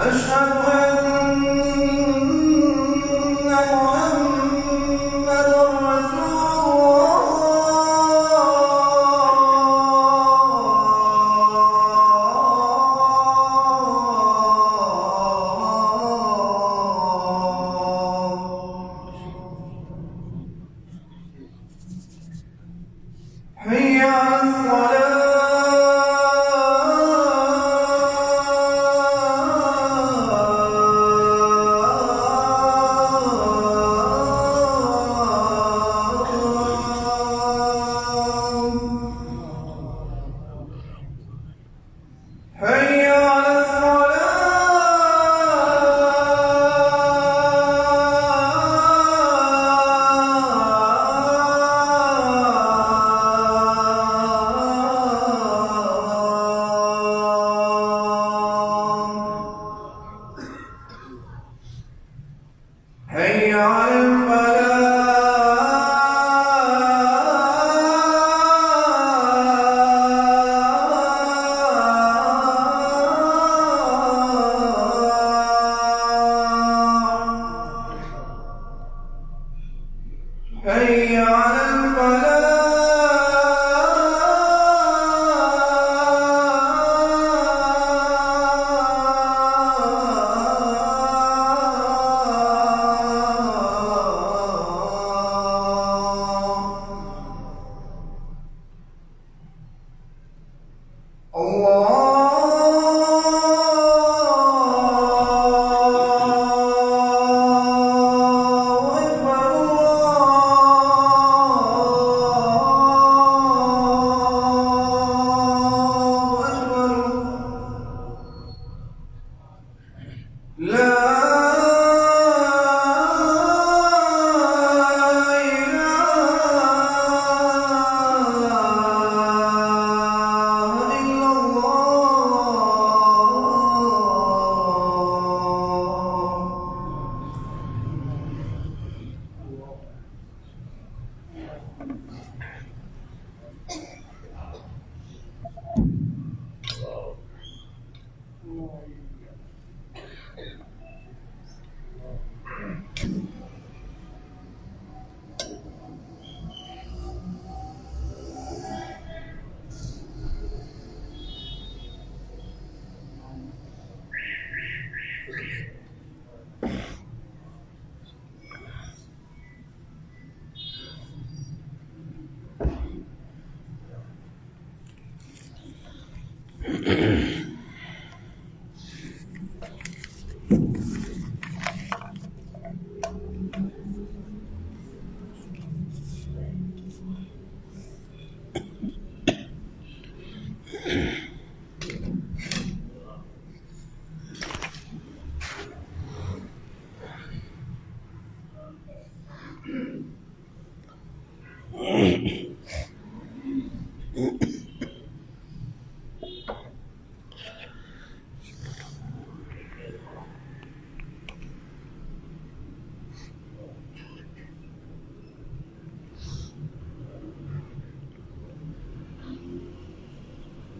أشهد أن محمدًا رسول الله. حي على الصلاة. حي على الصلاة. حي على الفلاح. حي على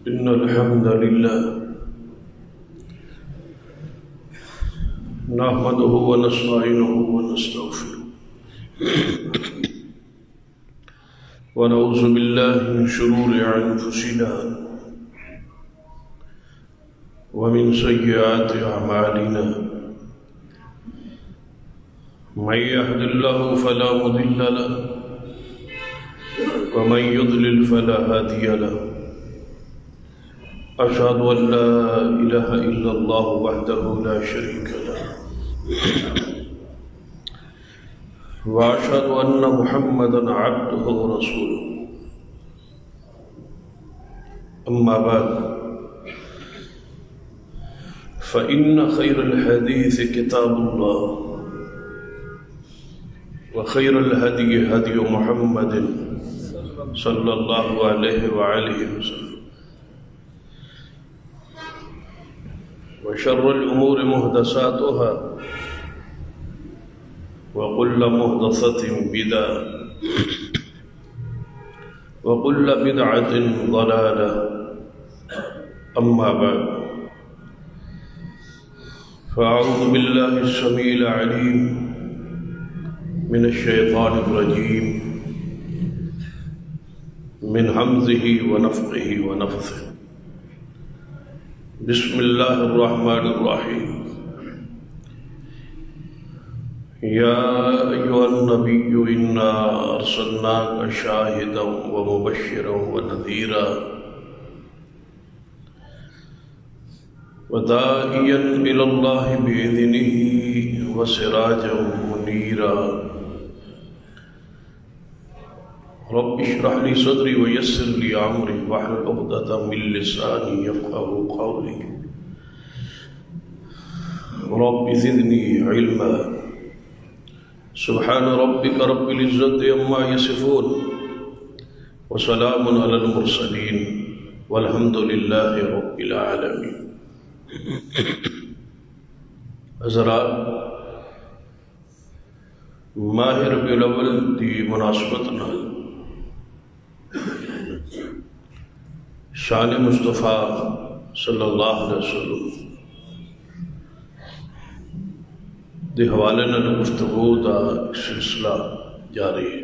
إن الحمد لله نحمده ونستعينه ونستغفره ونعوذ بالله من شرور أنفسنا ومن سيئات أعمالنا من يهد الله فلا مضل له ومن يضلل فلا هادي له أشهد أن لا إله إلا الله وحده لا شريك له وأشهد أن محمدا عبده ورسوله أما بعد فإن خير الحديث كتاب الله وخير الهدي هدي محمد صلى الله عليه وآله وسلم وشر الأمور محدثاتها وكل محدثة بدعة وكل بدعة ضلالة أما بعد فأعوذ بالله السميع العليم من الشيطان الرجيم من همزه ونفخه ونفثه بسم الله الرحمن الرحيم يا أيها النبي إنا أرسلناك شاهدا ومبشرا ونذيرا وداعيا إلى الله بإذنه وسراجا منيرا رب اشرح لي صدري ويسر لي أمري واحلل عقدة من لساني يفقهوا قولي رب زدني علما سبحان ربك رب العزة عما يصفون وسلام على المرسلين والحمد لله رب العالمين. حضرات، ماہ ربیع الاول کی مناسبت نال شان مصطفیٰ صلی اللہ علیہ وسلم دے حوالے نال گفتگو دا سلسلہ جاری ہے.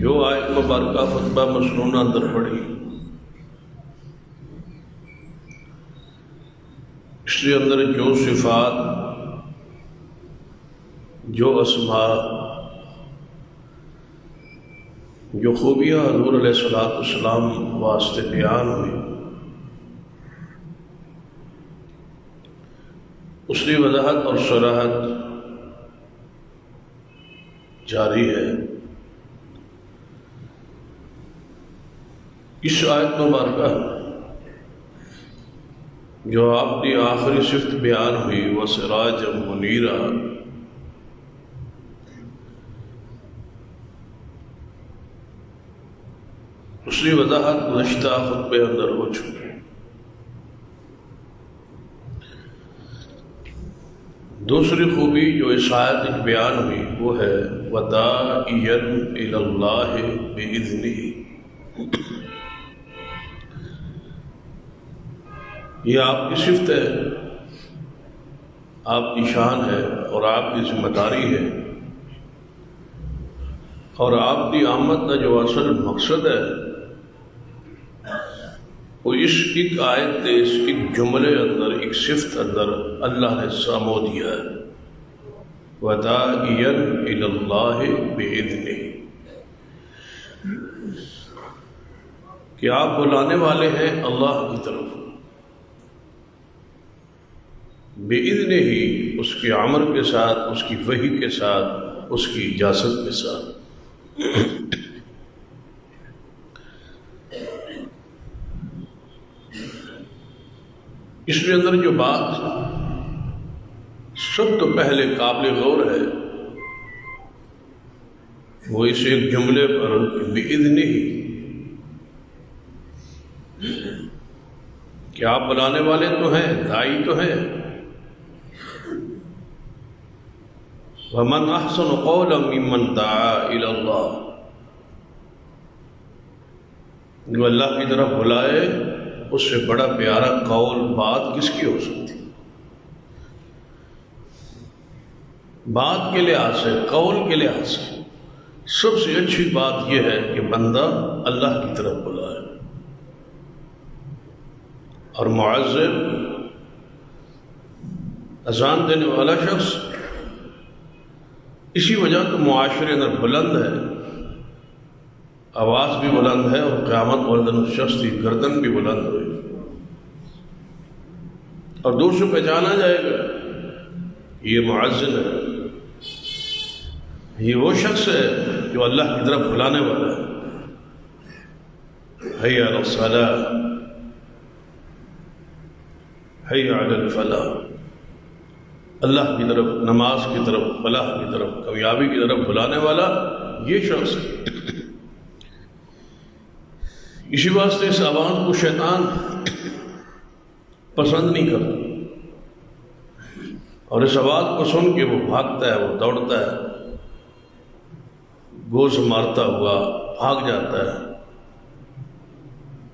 جو آیت مبارکہ خطبہ مسنونہ اندر پڑھی، اس کے اندر جو صفات، جو اسماء، جو خوبیاں حضور علیہ السلام واسطے بیان ہوئی، اس کی وضاحت اور صراحت جاری ہے. اس آیت مبارکہ جو آپ کی آخری صفت بیان ہوئی وَسِرَاجًا مُنِيرًا، اس کی وضاحت گزشتہ خطبے اندر ہو چکی. دوسری خوبی جو اس آیت میں بیان ہوئی وہ ہے وَدَاعِيًا إِلَى اللَّهِ بِإِذْنِهِ. یہ آپ کی صفت ہے، آپ کی شان ہے اور آپ کی ذمہ داری ہے، اور آپ کی آمد کا جو اصل مقصد ہے وہ اس ایک آیت کے اس ایک جملے اندر، ایک صفت اندر اللہ نے سامو دیا ہے وَدَاعِيًا إِلَى اللَّهِ بِإِذْنِهِ، کہ آپ بلانے والے ہیں اللہ کی طرف بِإِذْنِهِ، ہی اس کے امر کے ساتھ، اس کی وحی کے ساتھ، اس کی اجازت کے ساتھ. اس کے اندر جو بات سب تو پہلے قابل غور ہے وہ اس ایک جملے پر بِإِذْنِهِ، کہ آپ بلانے والے تو ہیں، داعی تو ہیں. وَمَنْ أَحْسَنُ قَوْلًا مِّمَّنْ دَعَا إِلَى اللَّهِ، جو اللہ کی طرف بلائے اس سے بڑا پیارا قول بات کس کی ہو سکتی؟ بات کے لحاظ سے، قول کے لحاظ سے سب سے اچھی بات یہ ہے کہ بندہ اللہ کی طرف بلائے. اور معذب، اذان دینے والا شخص اسی وجہ تو معاشرے اندر بلند ہے، آواز بھی بلند ہے، اور قیامت والدن اس شخص کی گردن بھی بلند ہوئی اور دور سے پہچانا جائے گا یہ مؤذن ہے، یہ وہ شخص ہے جو اللہ کی طرف بلانے والا ہے. حی علی الصلاۃ، حی علی الفلاح، اللہ کی طرف، نماز کی طرف، فلاح کی طرف، کامیابی کی طرف بلانے والا یہ شخص ہے. اسی واسطے اس آواز کو شیطان پسند نہیں کرتا، اور اس آواز کو سن کے وہ بھاگتا ہے، وہ دوڑتا ہے، گوز مارتا ہوا بھاگ جاتا ہے.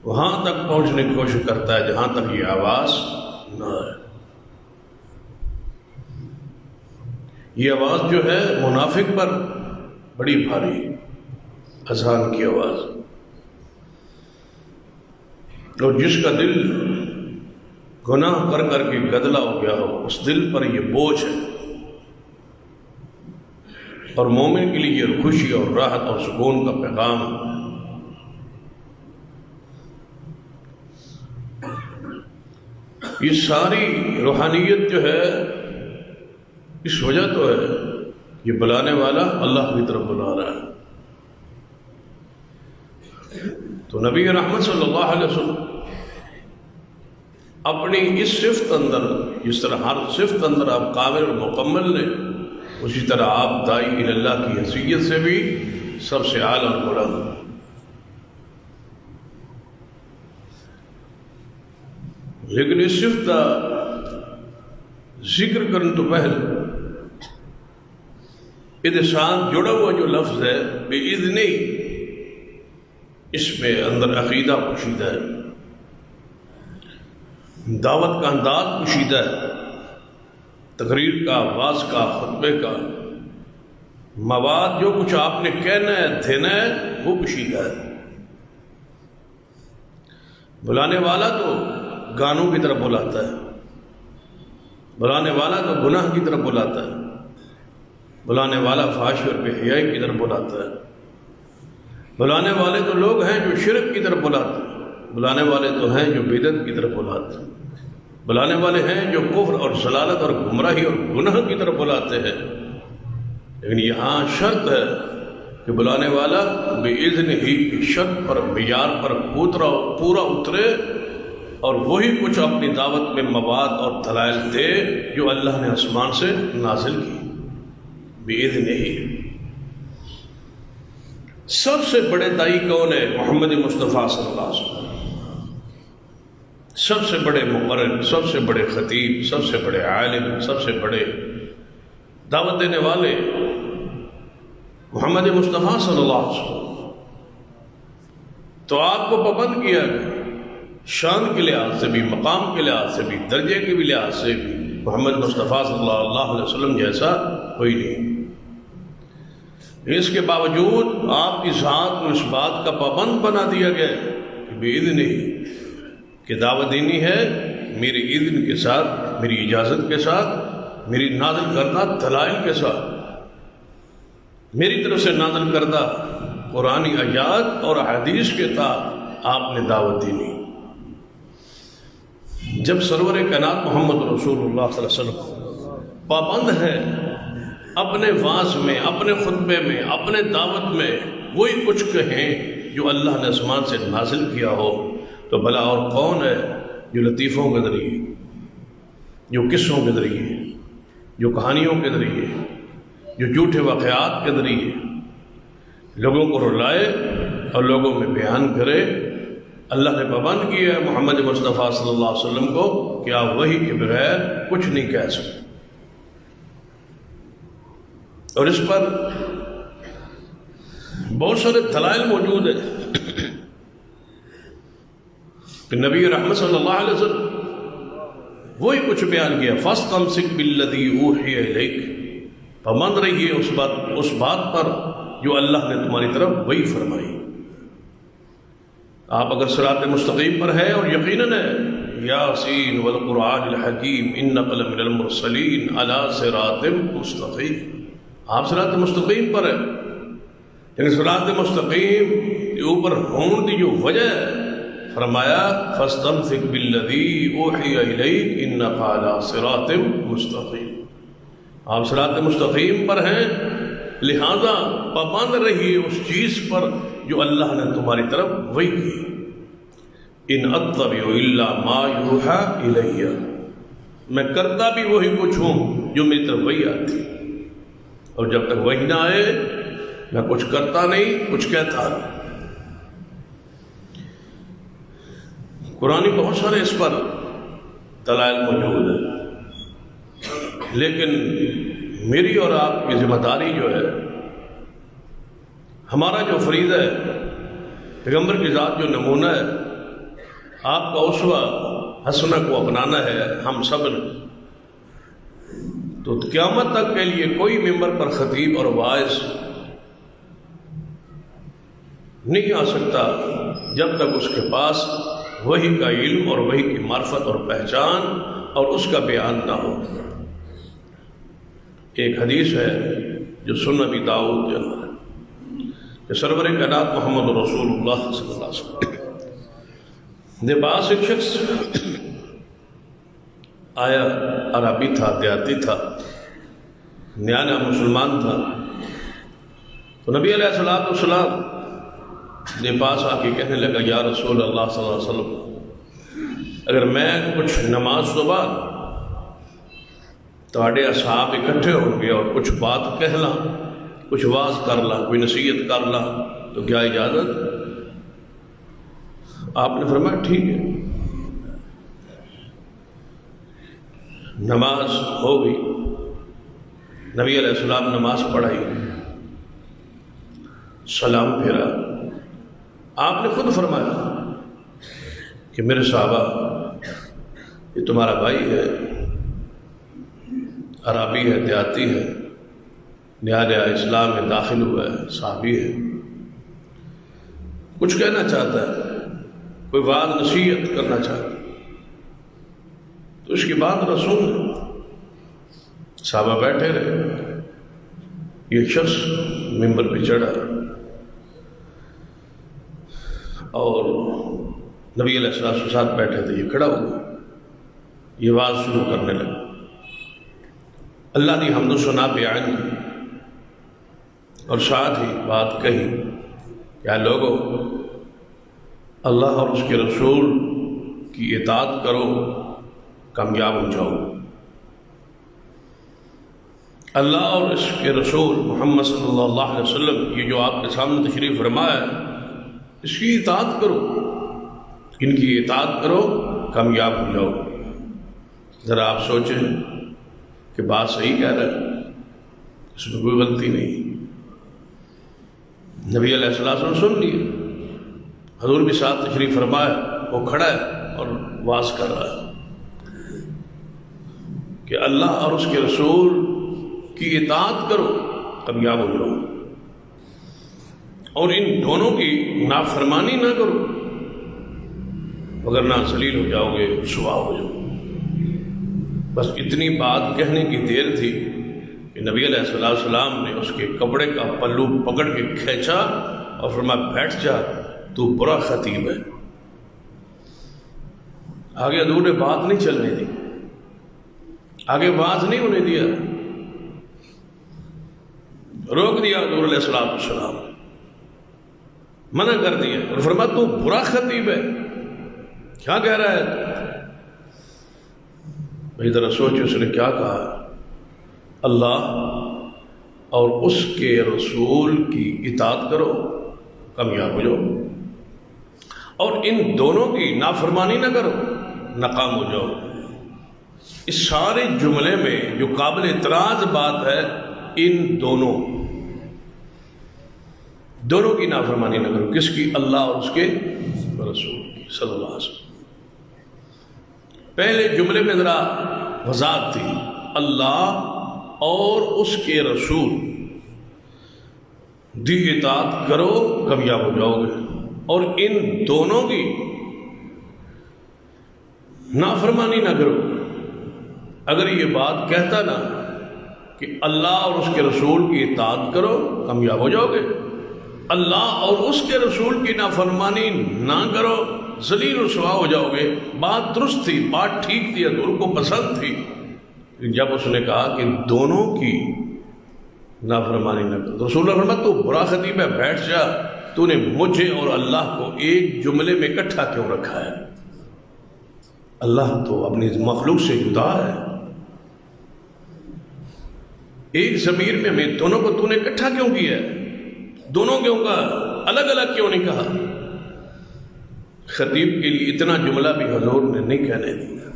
وہاں تک پہنچنے کی کوشش کرتا ہے جہاں تک یہ آواز نہ آئے۔ یہ آواز جو ہے منافق پر بڑی بھاری، اذان کی آواز، اور جس کا دل گناہ کر کر کے گدلا ہو گیا ہو اس دل پر یہ بوجھ ہے، اور مومن کے لیے یہ خوشی اور راحت اور سکون کا پیغام ہے۔ یہ ساری روحانیت جو ہے اس وجہ تو ہے یہ بلانے والا اللہ کی طرف بلا رہا ہے۔ تو نبی رحمت صلی اللہ علیہ وسلم اپنی اس صفت اندر، جس طرح ہر صفت اندر آپ کامل اور مکمل نے، اسی طرح آپ داعی اللہ کی حیثیت سے بھی سب سے اعلیٰ اور بلند۔ لیکن اس صفت کا ذکر کرنے تو پہلے یہ ساتھ جڑا ہوا جو لفظ ہے بِإِذْنِ، اس میں اندر عقیدہ پوشیدہ ہے، دعوت کا انداز پوشیدہ ہے، تقریر کا، واعظ کا، خطبے کا مواد، جو کچھ آپ نے کہنا ہے دینا ہے وہ پوشیدہ ہے۔ بلانے والا تو گانوں کی طرف بلاتا ہے، بلانے والا تو گناہ کی طرف بلاتا ہے، بلانے والا فحش اور بے حیائی کی طرف بلاتا ہے، بلانے والے تو لوگ ہیں جو شرک کی طرف بلاتے ہیں، بلانے والے تو ہیں جو بدعت کی طرف بلاتے ہیں، بلانے والے ہیں جو کفر اور ضلالت اور گمراہی اور گناہ کی طرف بلاتے ہیں۔ لیکن یہاں شرط ہے کہ بلانے والا بِإِذْنِ ہی کی شرط پر، معیار پر پورا اترے، اور وہی کچھ اپنی دعوت میں مواد اور دلائل دے جو اللہ نے آسمان سے نازل کی بِإِذْنِ ہی۔ سب سے بڑے داعی کون ہے؟ محمد مصطفیٰ صلی اللہ علیہ وسلم۔ سب سے بڑے مقرر، سب سے بڑے خطیب، سب سے بڑے عالم، سب سے بڑے دعوت دینے والے محمد مصطفیٰ صلی اللہ علیہ وسلم۔ تو آپ کو پابند کیا گیا شان کے لحاظ سے بھی، مقام کے لحاظ سے بھی، درجے کے بھی لحاظ سے بھی محمد مصطفیٰ صلی اللہ علیہ وسلم جیسا کوئی نہیں۔ اس کے باوجود آپ کی ذات کو اس بات کا پابند بنا دیا گیا کہ بِإِذْنِ نہیں، کہ دعوت دینی ہے میری اذن کے ساتھ، میری اجازت کے ساتھ، میری نازل کردہ دلائل کے ساتھ، میری طرف سے نازل کردہ قرآنی آیات اور احادیث کے تحت آپ نے دعوت دینی۔ جب سرور کائنات محمد رسول اللہ صلی اللہ علیہ وسلم پابند ہے اپنے واعظ میں، اپنے خطبے میں، اپنے دعوت میں وہی کچھ کہیں جو اللہ نے آسمان سے نازل کیا ہو، تو بھلا اور کون ہے جو لطیفوں کے ذریعے، جو قصوں کے ذریعے، جو کہانیوں کے ذریعے، جو جھوٹے واقعات کے ذریعے لوگوں کو رلائے اور لوگوں میں بیان کرے؟ اللہ نے پابند کیا ہے محمد مصطفیٰ صلی اللہ علیہ وسلم کو کہ آپ وحی کے بغیر کچھ نہیں کہہ سکتے۔ اور اس پر بہت سارے دلائل موجود ہیں کہ نبی رحمت صلی اللہ علیہ وسلم وہی کچھ بیان کیا، فَاسْتَمْسِكْ بِالَّذِي أُوحِيَ إِلَيْكَ، پابند رہیے اس بات پر جو اللہ نے تمہاری طرف وحی فرمائی۔ آپ اگر صراط مستقیم پر ہے، اور یقیناً ہے، یاسین والقرآن الحکیم انک لمن المرسلین علی صراط مستقیم، آپ صراط مستقیم پر ہے۔ لیکن صراط مستقیم کے اوپر ہون کی جو وجہ ہے، فرمایا فاستمسک بالذی اوحی الیک انک علی صراط مستقیم، آپ صراط مستقیم پر ہیں، لہذا پابند رہیے اس چیز پر جو اللہ نے تمہاری طرف وحی کی۔ ان اتبع الا ما یوحی الی، میں کرتا بھی وہی کچھ ہوں جو میری طرف وحی آتی، اور جب تک وحی نہ آئے میں کچھ کرتا نہیں، کچھ کہتا نہیں۔ قرآن بہت سارے اس پر دلائل موجود ہیں، لیکن میری اور آپ کی ذمہ داری جو ہے، ہمارا جو فریضہ ہے، پیغمبر کی ذات جو نمونہ ہے، آپ کا اسوہ حسنہ کو اپنانا ہے ہم سب نے، تو قیامت تک کے لیے کوئی ممبر پر خطیب اور واعظ نہیں آ سکتا جب تک اس کے پاس وحی کا علم اور وحی کی معرفت اور پہچان اور اس کا بیان نہ ہو۔ ایک حدیث ہے جو سنن ابی داؤد کے اندر ہے کہ سرور کائنات محمد رسول اللہ صلی اللہ علیہ وسلم کے پاس ایک شخص آیا، عربی تھا، دیہاتی تھا، نیا نیا مسلمان تھا، تو نبی علیہ السلام کے پاس آ کے کہنے لگا یا رسول اللہ صلی اللہ علیہ وسلم، اگر میں کچھ نماز تو بعد تواڈے اصحاب اکٹھے ہوں گے اور کچھ بات کہہ لاں، کچھ واز کر لاں، کوئی نصیحت کر لاں، تو کیا اجازت؟ آپ نے فرمایا ٹھیک ہے۔ نماز ہو گئی، نبی علیہ السلام نماز پڑھائی، سلام پھیرا، آپ نے خود فرمایا کہ میرے صحابہ یہ تمہارا بھائی ہے، عربی ہے، دیہاتی ہے، نیا نیا اسلام میں داخل ہوا ہے، صحابی ہے، کچھ کہنا چاہتا ہے، کوئی وعظ نصیحت کرنا چاہتا ہے، تو اس کی بات نہ سن۔ صحابہ بیٹھے رہے، یہ شخص ممبر پہ چڑھا اور نبی علیہ السلام کے ساتھ بیٹھے تھے، یہ کھڑا ہوا، یہ بات شروع کرنے لگا، اللہ دی حمد و ثنا بیان کی اور ساتھ ہی بات کہی، کیا لوگوں اللہ اور اس کے رسول کی اطاعت کرو کامیاب ہو جاؤ۔ اللہ اور اس کے رسول محمد صلی اللہ علیہ وسلم یہ جو آپ کے سامنے تشریف فرمایا ہے، اس کی اطاعت کرو، ان کی اطاعت کرو کامیاب ہو جاؤ۔ ذرا آپ سوچیں کہ بات صحیح کہہ رہا ہے، اس میں کوئی غلطی نہیں۔ نبی علیہ السلام سن لیے، حضور بھی ساتھ تشریف فرمایا، وہ کھڑا ہے اور واز کر رہا ہے کہ اللہ اور اس کے رسول کی اطاعت کرو کامیاب ہو جاؤ، اور ان دونوں کی نافرمانی نہ کرو وگرنہ ذلیل ہو جاؤ گے، رسوا ہو جاؤ۔ بس اتنی بات کہنے کی دیر تھی کہ نبی علیہ السلام نے اس کے کپڑے کا پلو پکڑ کے کھینچا اور فرمایا بیٹھ جا، تو برا خطیب ہے۔ آگے حضور نے بات نہیں چلنے دی، آگے بات نہیں ہونے دیا، روک دیا حضور علیہ السلام، منع کر دیا اور فرمایا تو برا خطیب ہے، کیا کہہ رہا ہے؟ بھائی ذرا سوچو اس نے کیا کہا، اللہ اور اس کے رسول کی اطاعت کرو کامیاب ہو جاؤ، اور ان دونوں کی نافرمانی نہ کرو ناکام ہو جاؤ۔ اس سارے جملے میں جو قابل اعتراض بات ہے، ان دونوں کی نافرمانی نہ کرو، کس کی؟ اللہ اور اس کے رسول کی صلی اللہ علیہ وسلم۔ پہلے جملے میں ذرا وضاحت تھی، اللہ اور اس کے رسول دی اطاعت کرو کامیاب ہو جاؤ گے، اور ان دونوں کی نافرمانی نہ کرو۔ اگر یہ بات کہتا نا کہ اللہ اور اس کے رسول کی اطاعت کرو کامیاب ہو جاؤ گے، اللہ اور اس کے رسول کی نافرمانی نہ کرو ذلیل و رسوا ہو جاؤ گے، بات درست تھی، بات ٹھیک تھی، حضور کو پسند تھی۔ جب اس نے کہا کہ دونوں کی نافرمانی نہ کرو، رسول اللہ فرمایا تو برا خطیب ہے، بیٹھ جا، تو نے مجھے اور اللہ کو ایک جملے میں اکٹھا کیوں رکھا ہے؟ اللہ تو اپنی مخلوق سے جدا ہے، ایک ضمیر میں ہمیں دونوں کو تو نے اکٹھا کیوں کیا ہے؟ دونوں کیوں کہا، الگ الگ کیوں نہیں کہا؟ خطیب کے لیے اتنا جملہ بھی حضور نے نہیں کہنے دیا۔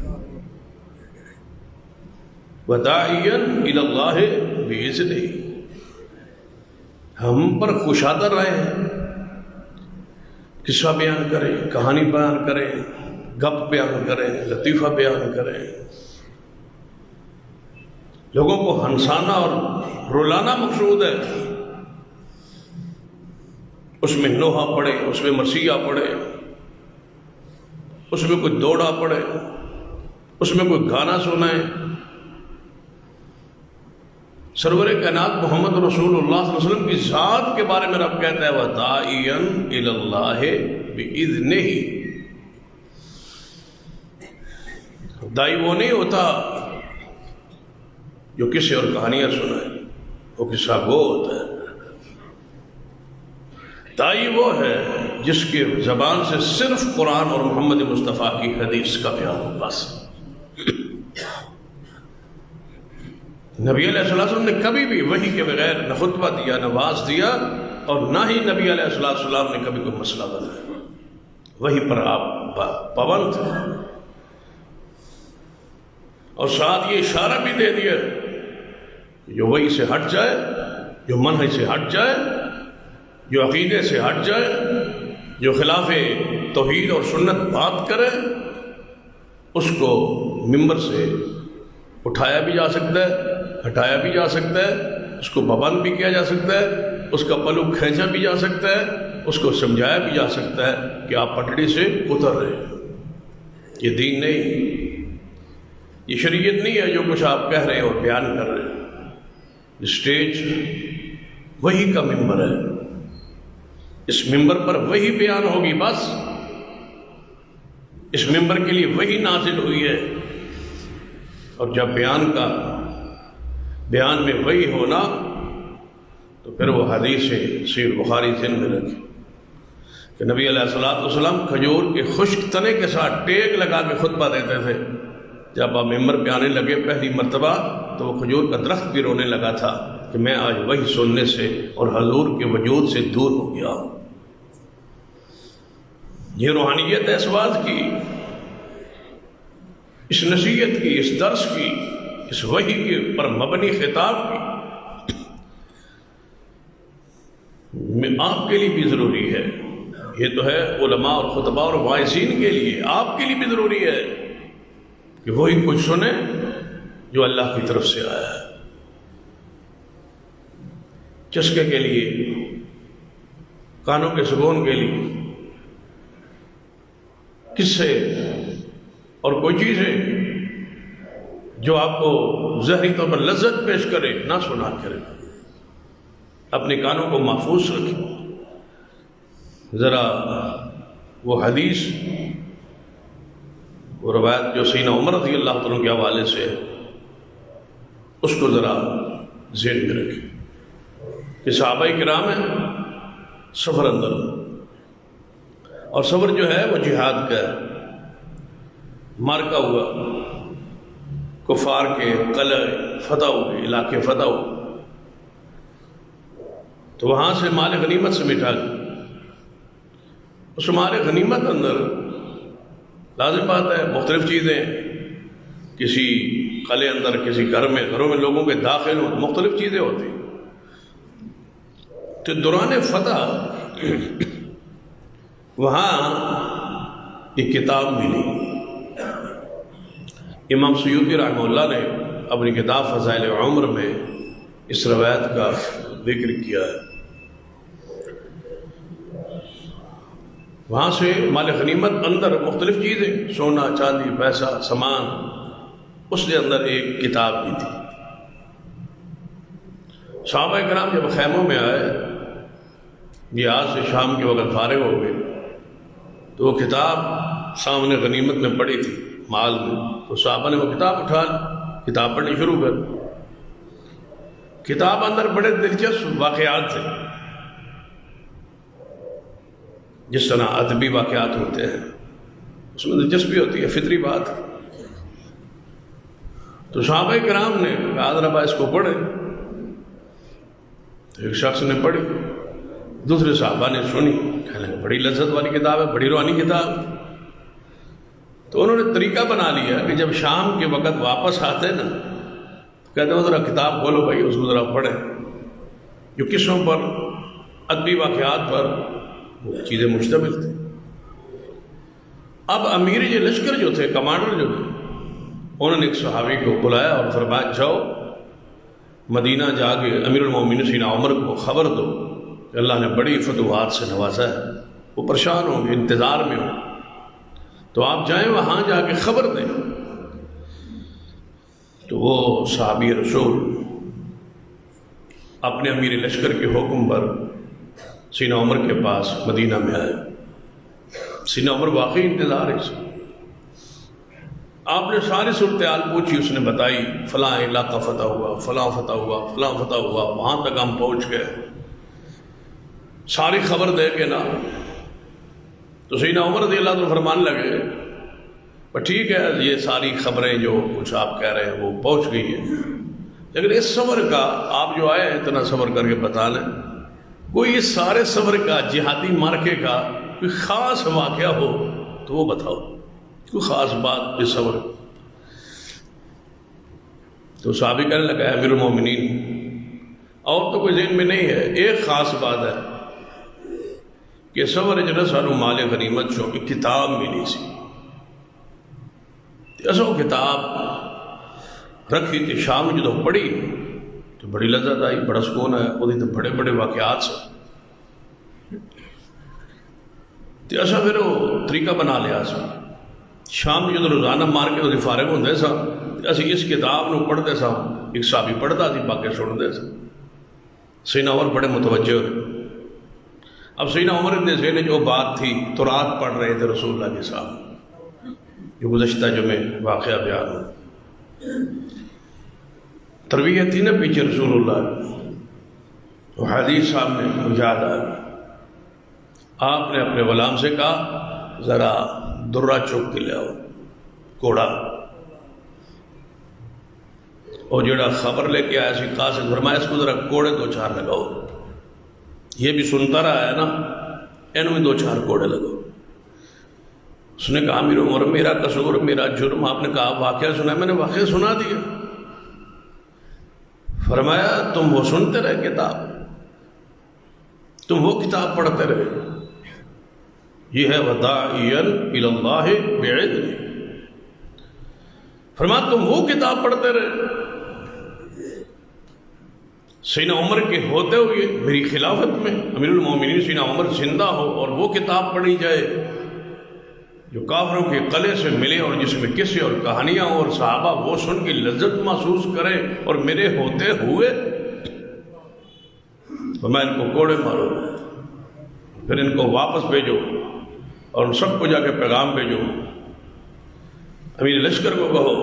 وَدَاعِيًا إِلَى اللَّهِ بِإِذْنِهِ، ہم پر کشادہ رہے ہیں، قصہ بیان کریں، کہانی بیان کریں، گپ بیان کریں، لطیفہ بیان کریں، لوگوں کو ہنسانا اور رلانا مقصود ہے۔ اس میں نوحہ پڑھے، اس میں مرثیہ پڑھے، اس میں کوئی دوڑا پڑھے، اس میں کوئی گانا سنائے۔ سرور کائنات محمد رسول اللہ صلی اللہ علیہ وسلم کی ذات کے بارے میں رب کہتا ہے وَدَاعِيًا إِلَى اللَّهِ بِإِذْنِهِ۔ دائی وہ نہیں ہوتا جو کسی اور کہانیاں سنائے، وہ قصہ گو ہوتا ہے۔ دائی وہ ہے جس کے زبان سے صرف قرآن اور محمد مصطفیٰ کی حدیث کا بیان ہو، بس۔ نبی علیہ السلام نے کبھی بھی وحی کے بغیر نہ خطبہ دیا، نہ واعظ دیا، اور نہ ہی نبی علیہ السلام نے کبھی کوئی مسئلہ بنایا۔ وحی پر آپ پابند تھے، اور ساتھ یہ اشارہ بھی دے دیا کہ جو وحی سے ہٹ جائے، جو منہج سے ہٹ جائے، جو عقیدے سے ہٹ جائے، جو خلاف توحید اور سنت بات کرے، اس کو ممبر سے اٹھایا بھی جا سکتا ہے، ہٹایا بھی جا سکتا ہے، اس کو پابند بھی کیا جا سکتا ہے، اس کا پلو کھینچا بھی جا سکتا ہے، اس کو سمجھایا بھی جا سکتا ہے کہ آپ پٹڑی سے اتر رہے ہیں۔ یہ دین نہیں، یہ شریعت نہیں ہے جو کچھ آپ کہہ رہے ہیں اور بیان کر رہے ہیں۔ اسٹیج وہی کا ممبر ہے، اس ممبر پر وہی بیان ہوگی، بس۔ اس ممبر کے لیے وہی نازل ہوئی ہے، اور جب بیان میں وہی ہونا تو پھر وہ حدیث صحیح بخاری ذہن میں رکھے کہ نبی علیہ السلام کھجور کے خشک تنے کے ساتھ ٹیک لگا کے خطبہ دیتے تھے۔ جب آپ ممبر پہ آنے لگے پہلی مرتبہ تو وہ کھجور کا درخت بھی رونے لگا تھا کہ میں آج وہی سننے سے اور حضور کے وجود سے دور ہو گیا ہوں۔ یہ روحانیت ہے اس بات کی، اس نصیحت کی، اس درس کی، اس وحی کے پر مبنی خطاب کی آپ کے لیے بھی ضروری ہے۔ یہ تو ہے علماء اور خطباء اور واعظین کے لیے، آپ کے لیے بھی ضروری ہے کہ وہی کچھ سنیں جو اللہ کی طرف سے آیا ہے۔ چسکے کے لیے، کانوں کے سکون کے لیے قصے اور کوئی چیزیں جو آپ کو ظاہری طور پر لذت پیش کرے نہ سنا کرے۔ اپنے کانوں کو محفوظ رکھیں۔ ذرا وہ حدیث، وہ روایت جو سیدنا عمر رضی اللہ عنہ کے حوالے سے ہے، اس کو ذرا ذہن میں رکھیں کہ صحابہ کرام ہیں سفر اندر، اور سفر جو ہے وہ جہاد کا ہے۔ مارکا ہوا، کفار کے قلعے فتح ہوئے، علاقے فتح ہوئے، تو وہاں سے مال غنیمت سے مٹا گیا۔ اس مال غنیمت اندر لازم بات ہے مختلف چیزیں، کسی قلعے اندر، کسی گھروں میں لوگوں کے داخل ہوں، مختلف چیزیں ہوتی ہیں۔ تو دوران فتح وہاں ایک کتاب ملی۔ امام سیوطی رحمہ اللہ نے اپنی کتاب فضائل عمر میں اس روایت کا ذکر کیا ہے۔ وہاں سے مال غنیمت اندر مختلف چیزیں، سونا چاندی پیسہ سامان، اس کے اندر ایک کتاب بھی تھی۔ صحابہ کرام جب خیموں میں آئے، یہ آج سے شام کے وقت فارغ ہو گئے، تو وہ کتاب سامنے غنیمت میں پڑی تھی مال میں، تو صحابہ نے وہ کتاب اٹھا لی، کتاب پڑھنی شروع کر۔ کتاب اندر بڑے دلچسپ واقعات تھے، جس طرح ادبی واقعات ہوتے ہیں اس میں دلچسپی ہوتی ہے، فطری بات۔ تو صحابہ کرام نے کہا حضرت اس کو پڑھے، تو ایک شخص نے پڑھی، دوسرے صحابہ نے سنی، کہنے لگے بڑی لذت والی کتاب ہے، بڑی روحانی کتاب۔ تو انہوں نے طریقہ بنا لیا کہ جب شام کے وقت واپس آتے نا، کہتے ہیں ذرا کتاب کھولو بھائی، اس کو ذرا پڑھیں، جو قصوں پر، ادبی واقعات پر وہ چیزیں مشتمل تھیں۔ اب امیر یہ لشکر جو تھے، کمانڈر جو تھے، انہوں نے ایک صحابی کو بلایا اور فرمایا جاؤ مدینہ جا کے امیر المومنین سیدنا عمر کو خبر دو کہ اللہ نے بڑی فتوحات سے نوازا ہے، وہ پریشان ہوں گے، انتظار میں ہوں، تو آپ جائیں وہاں جا کے خبر دیں۔ تو وہ صحابی رسول اپنے امیر لشکر کے حکم پر سیدنا عمر کے پاس مدینہ میں آئے۔ سیدنا عمر واقعی انتظار ہے، آپ نے ساری صورتحال پوچھی، اس نے بتائی فلاں علاقہ فتح ہوا، فلاں فتح ہوا، فلاں فتح ہوا، وہاں تک ہم پہنچ گئے، ساری خبر دے کے نا۔ تو سیدنا عمر رضی اللہ عنہ فرمانے لگے ٹھیک ہے، یہ ساری خبریں جو کچھ آپ کہہ رہے ہیں وہ پہنچ گئی ہیں، لیکن اس صبر کا آپ جو آئے ہیں اتنا صبر کر کے بتا لیں، کوئی اس سارے صبر کا جہادی مارکے کا کوئی خاص واقعہ ہو تو وہ بتاؤ، کوئی خاص بات اس صبر۔ تو صحابی کہنے لگا امیر المومنین اور تو کوئی ذہن میں نہیں ہے، ایک خاص بات ہے کہ صبر جو سانو مال غنیمت چو ایک کتاب ملی سی، ایسو کتاب رکھی تھی، شام جدو پڑھی تو بڑی لذت آئی، بڑا سکون ہے، وہ تو بڑے بڑے واقعات سے تو ایسا پھر وہ طریقہ بنا لیا سا، شام جدو روزانہ مار کے فارغ ہوندے سا اسی اس کتاب نو پڑھتے سا، ایک صحابی پڑھتا تھی باقی سنتے سا۔ سیدنا عمر بڑے متوجہ ہوئے، اب سیدنا عمر ابن ذہن جو بات تھی تو رات پڑھ رہے تھے رسول اللہ کے سامنے، جو گزشتہ جمعے واقعہ بیان ہو، تربیت تھی نا پیچھے رسول اللہ، وہ حدیث سامنے یاد آ گئی۔ آپ نے اپنے غلام سے کہا ذرا درہ چوک کے لے آؤ، کوڑا، اور جڑا خبر لے کے آیا سی قاصد فرمایا اس کو ذرا کوڑے دو چار لگاؤ، یہ بھی سنتا رہا ہے نا، ان میں دو چار کوڑے لگاؤ۔ اس نے کہا امیر عمر میرا قصور، میرا جرم، آپ نے کہا واقعہ سنا ہے، میں نے واقعہ سنا دیا۔ فرمایا تم وہ سنتے رہے کتاب، تم وہ کتاب پڑھتے رہے، یہ ہے وداعیا الی اللہ بعذنہ، فرمایا تم وہ کتاب پڑھتے رہے۔ سیدنا عمر کے ہوتے ہوئے میری خلافت میں امیر المومنین سیدنا عمر زندہ ہو اور وہ کتاب پڑھی جائے جو کافروں کے قلعے سے ملے اور جس میں قصے اور کہانیاں اور صحابہ وہ سن کے لذت محسوس کریں، اور میرے ہوتے ہوئے تو میں ان کو کوڑے مارو، پھر ان کو واپس بھیجو اور ان سب کو جا کے پیغام بھیجو، امیر لشکر کو کہو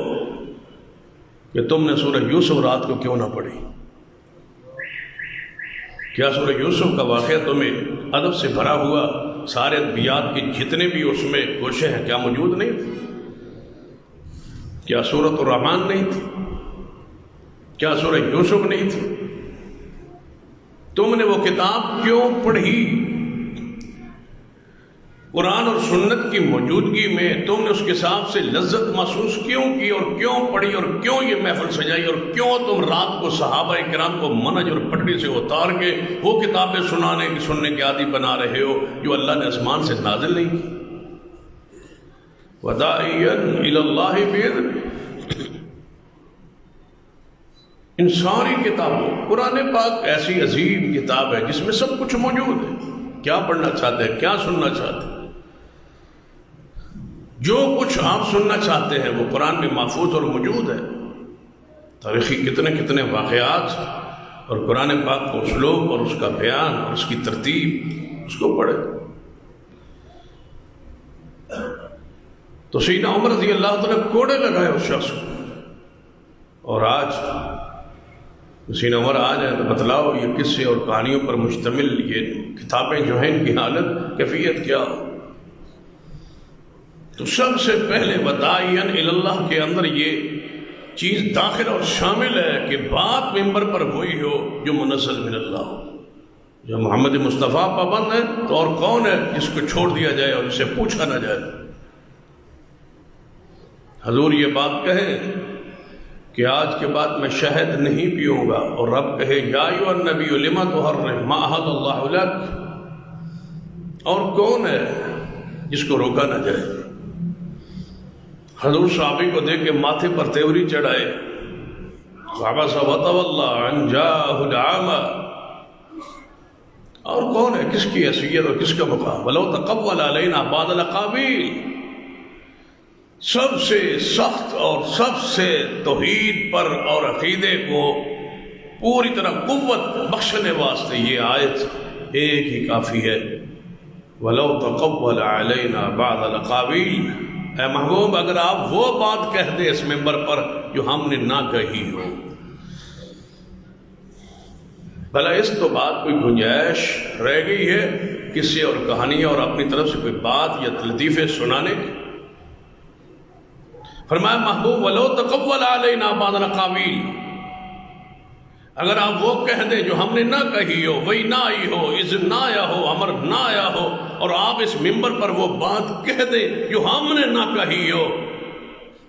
کہ تم نے سورہ یوسف رات کو کیوں نہ پڑھی، کیا سورہ یوسف کا واقعہ تمہیں ادب سے بھرا ہوا سارے ادبیات کے جتنے بھی اس میں گوشے ہیں کیا موجود نہیں تھے؟ کیا سورۃ الرحمن نہیں تھی؟ کیا سورہ یوسف نہیں تھی؟ تم نے وہ کتاب کیوں پڑھی؟ قرآن اور سنت کی موجودگی میں تم نے اس کے حساب سے لذت محسوس کیوں کی اور کیوں پڑھی اور کیوں یہ محفل سجائی اور کیوں تم رات کو صحابہ کرام کو منہج اور پٹڑی سے اتار کے وہ کتابیں سننے کے عادی بنا رہے ہو جو اللہ نے آسمان سے نازل نہیں کی؟ وداعیا الی اللہ بعذنہ، ان ساری کتابوں، قرآن پاک ایسی عظیم کتاب ہے جس میں سب کچھ موجود ہے، کیا پڑھنا چاہتے ہیں، کیا سننا چاہتے ہیں، جو کچھ آپ سننا چاہتے ہیں وہ قرآن میں محفوظ اور موجود ہے۔ تاریخی کتنے کتنے واقعات اور قرآن پاک کو اسلوب اور اس کا بیان اور اس کی ترتیب اس کو پڑھے۔ تو سیدنا عمر رضی اللہ عنہ نے کوڑے لگائے اس شخص کو، اور آج سیدنا عمر آج ہے تو بتلاؤ یہ قصے اور کہانیوں پر مشتمل یہ کتابیں جو ہیں ان کی حالت کیفیت کیا ہو؟ تو سب سے پہلے وداعیا الی اللہ کے اندر یہ چیز داخل اور شامل ہے کہ بات ممبر پر ہوئی ہو جو منزل من اللہ ہو، جو محمد مصطفیٰ پابند ہے تو اور کون ہے جس کو چھوڑ دیا جائے اور اسے پوچھا نہ جائے۔ حضور یہ بات کہیں کہ آج کے بعد میں شہد نہیں پیوں گا، اور رب کہے یا ایھا النبی لما تحرم ما احل اللہ لک، اور کون ہے جس کو روکا نہ جائے؟ حضور صحابی کو دیکھ کے ماتھے پر تیوری چڑھائے، عبس وتولی ان جاءہ الأعمى، اور کون ہے، کس کی حیثیت اور کس کا مقام، ولو تقول علینا بعض الاقاویل، سب سے سخت اور سب سے توحید پر اور عقیدے کو پوری طرح قوت بخشنے واسطے یہ آیت ایک ہی کافی ہے، وَلَوْ تَقَوَّلَ عَلَيْنَا بَعْضَ الْأَقَاوِيلِ۔ اے محبوب، اگر آپ وہ بات کہہ دیں اس ممبر پر جو ہم نے نہ کہی ہو، بھلا اس تو بات کوئی گنجائش رہ گئی ہے کسی اور کہانی اور اپنی طرف سے کوئی بات یا لطیفے سنانے کی؟ فرمایا محبوب وَلَوْ تَقَوَّلَ عَلَيْنَا بَعْضَ الْأَقَاوِيلِ، اگر آپ وہ کہہ دیں جو ہم نے نہ کہی ہو، وہی نہ آئی ہو، اذن نہ آیا ہو، امر نہ آیا ہو، اور آپ اس ممبر پر وہ بات کہہ دیں جو ہم نے نہ کہی ہو،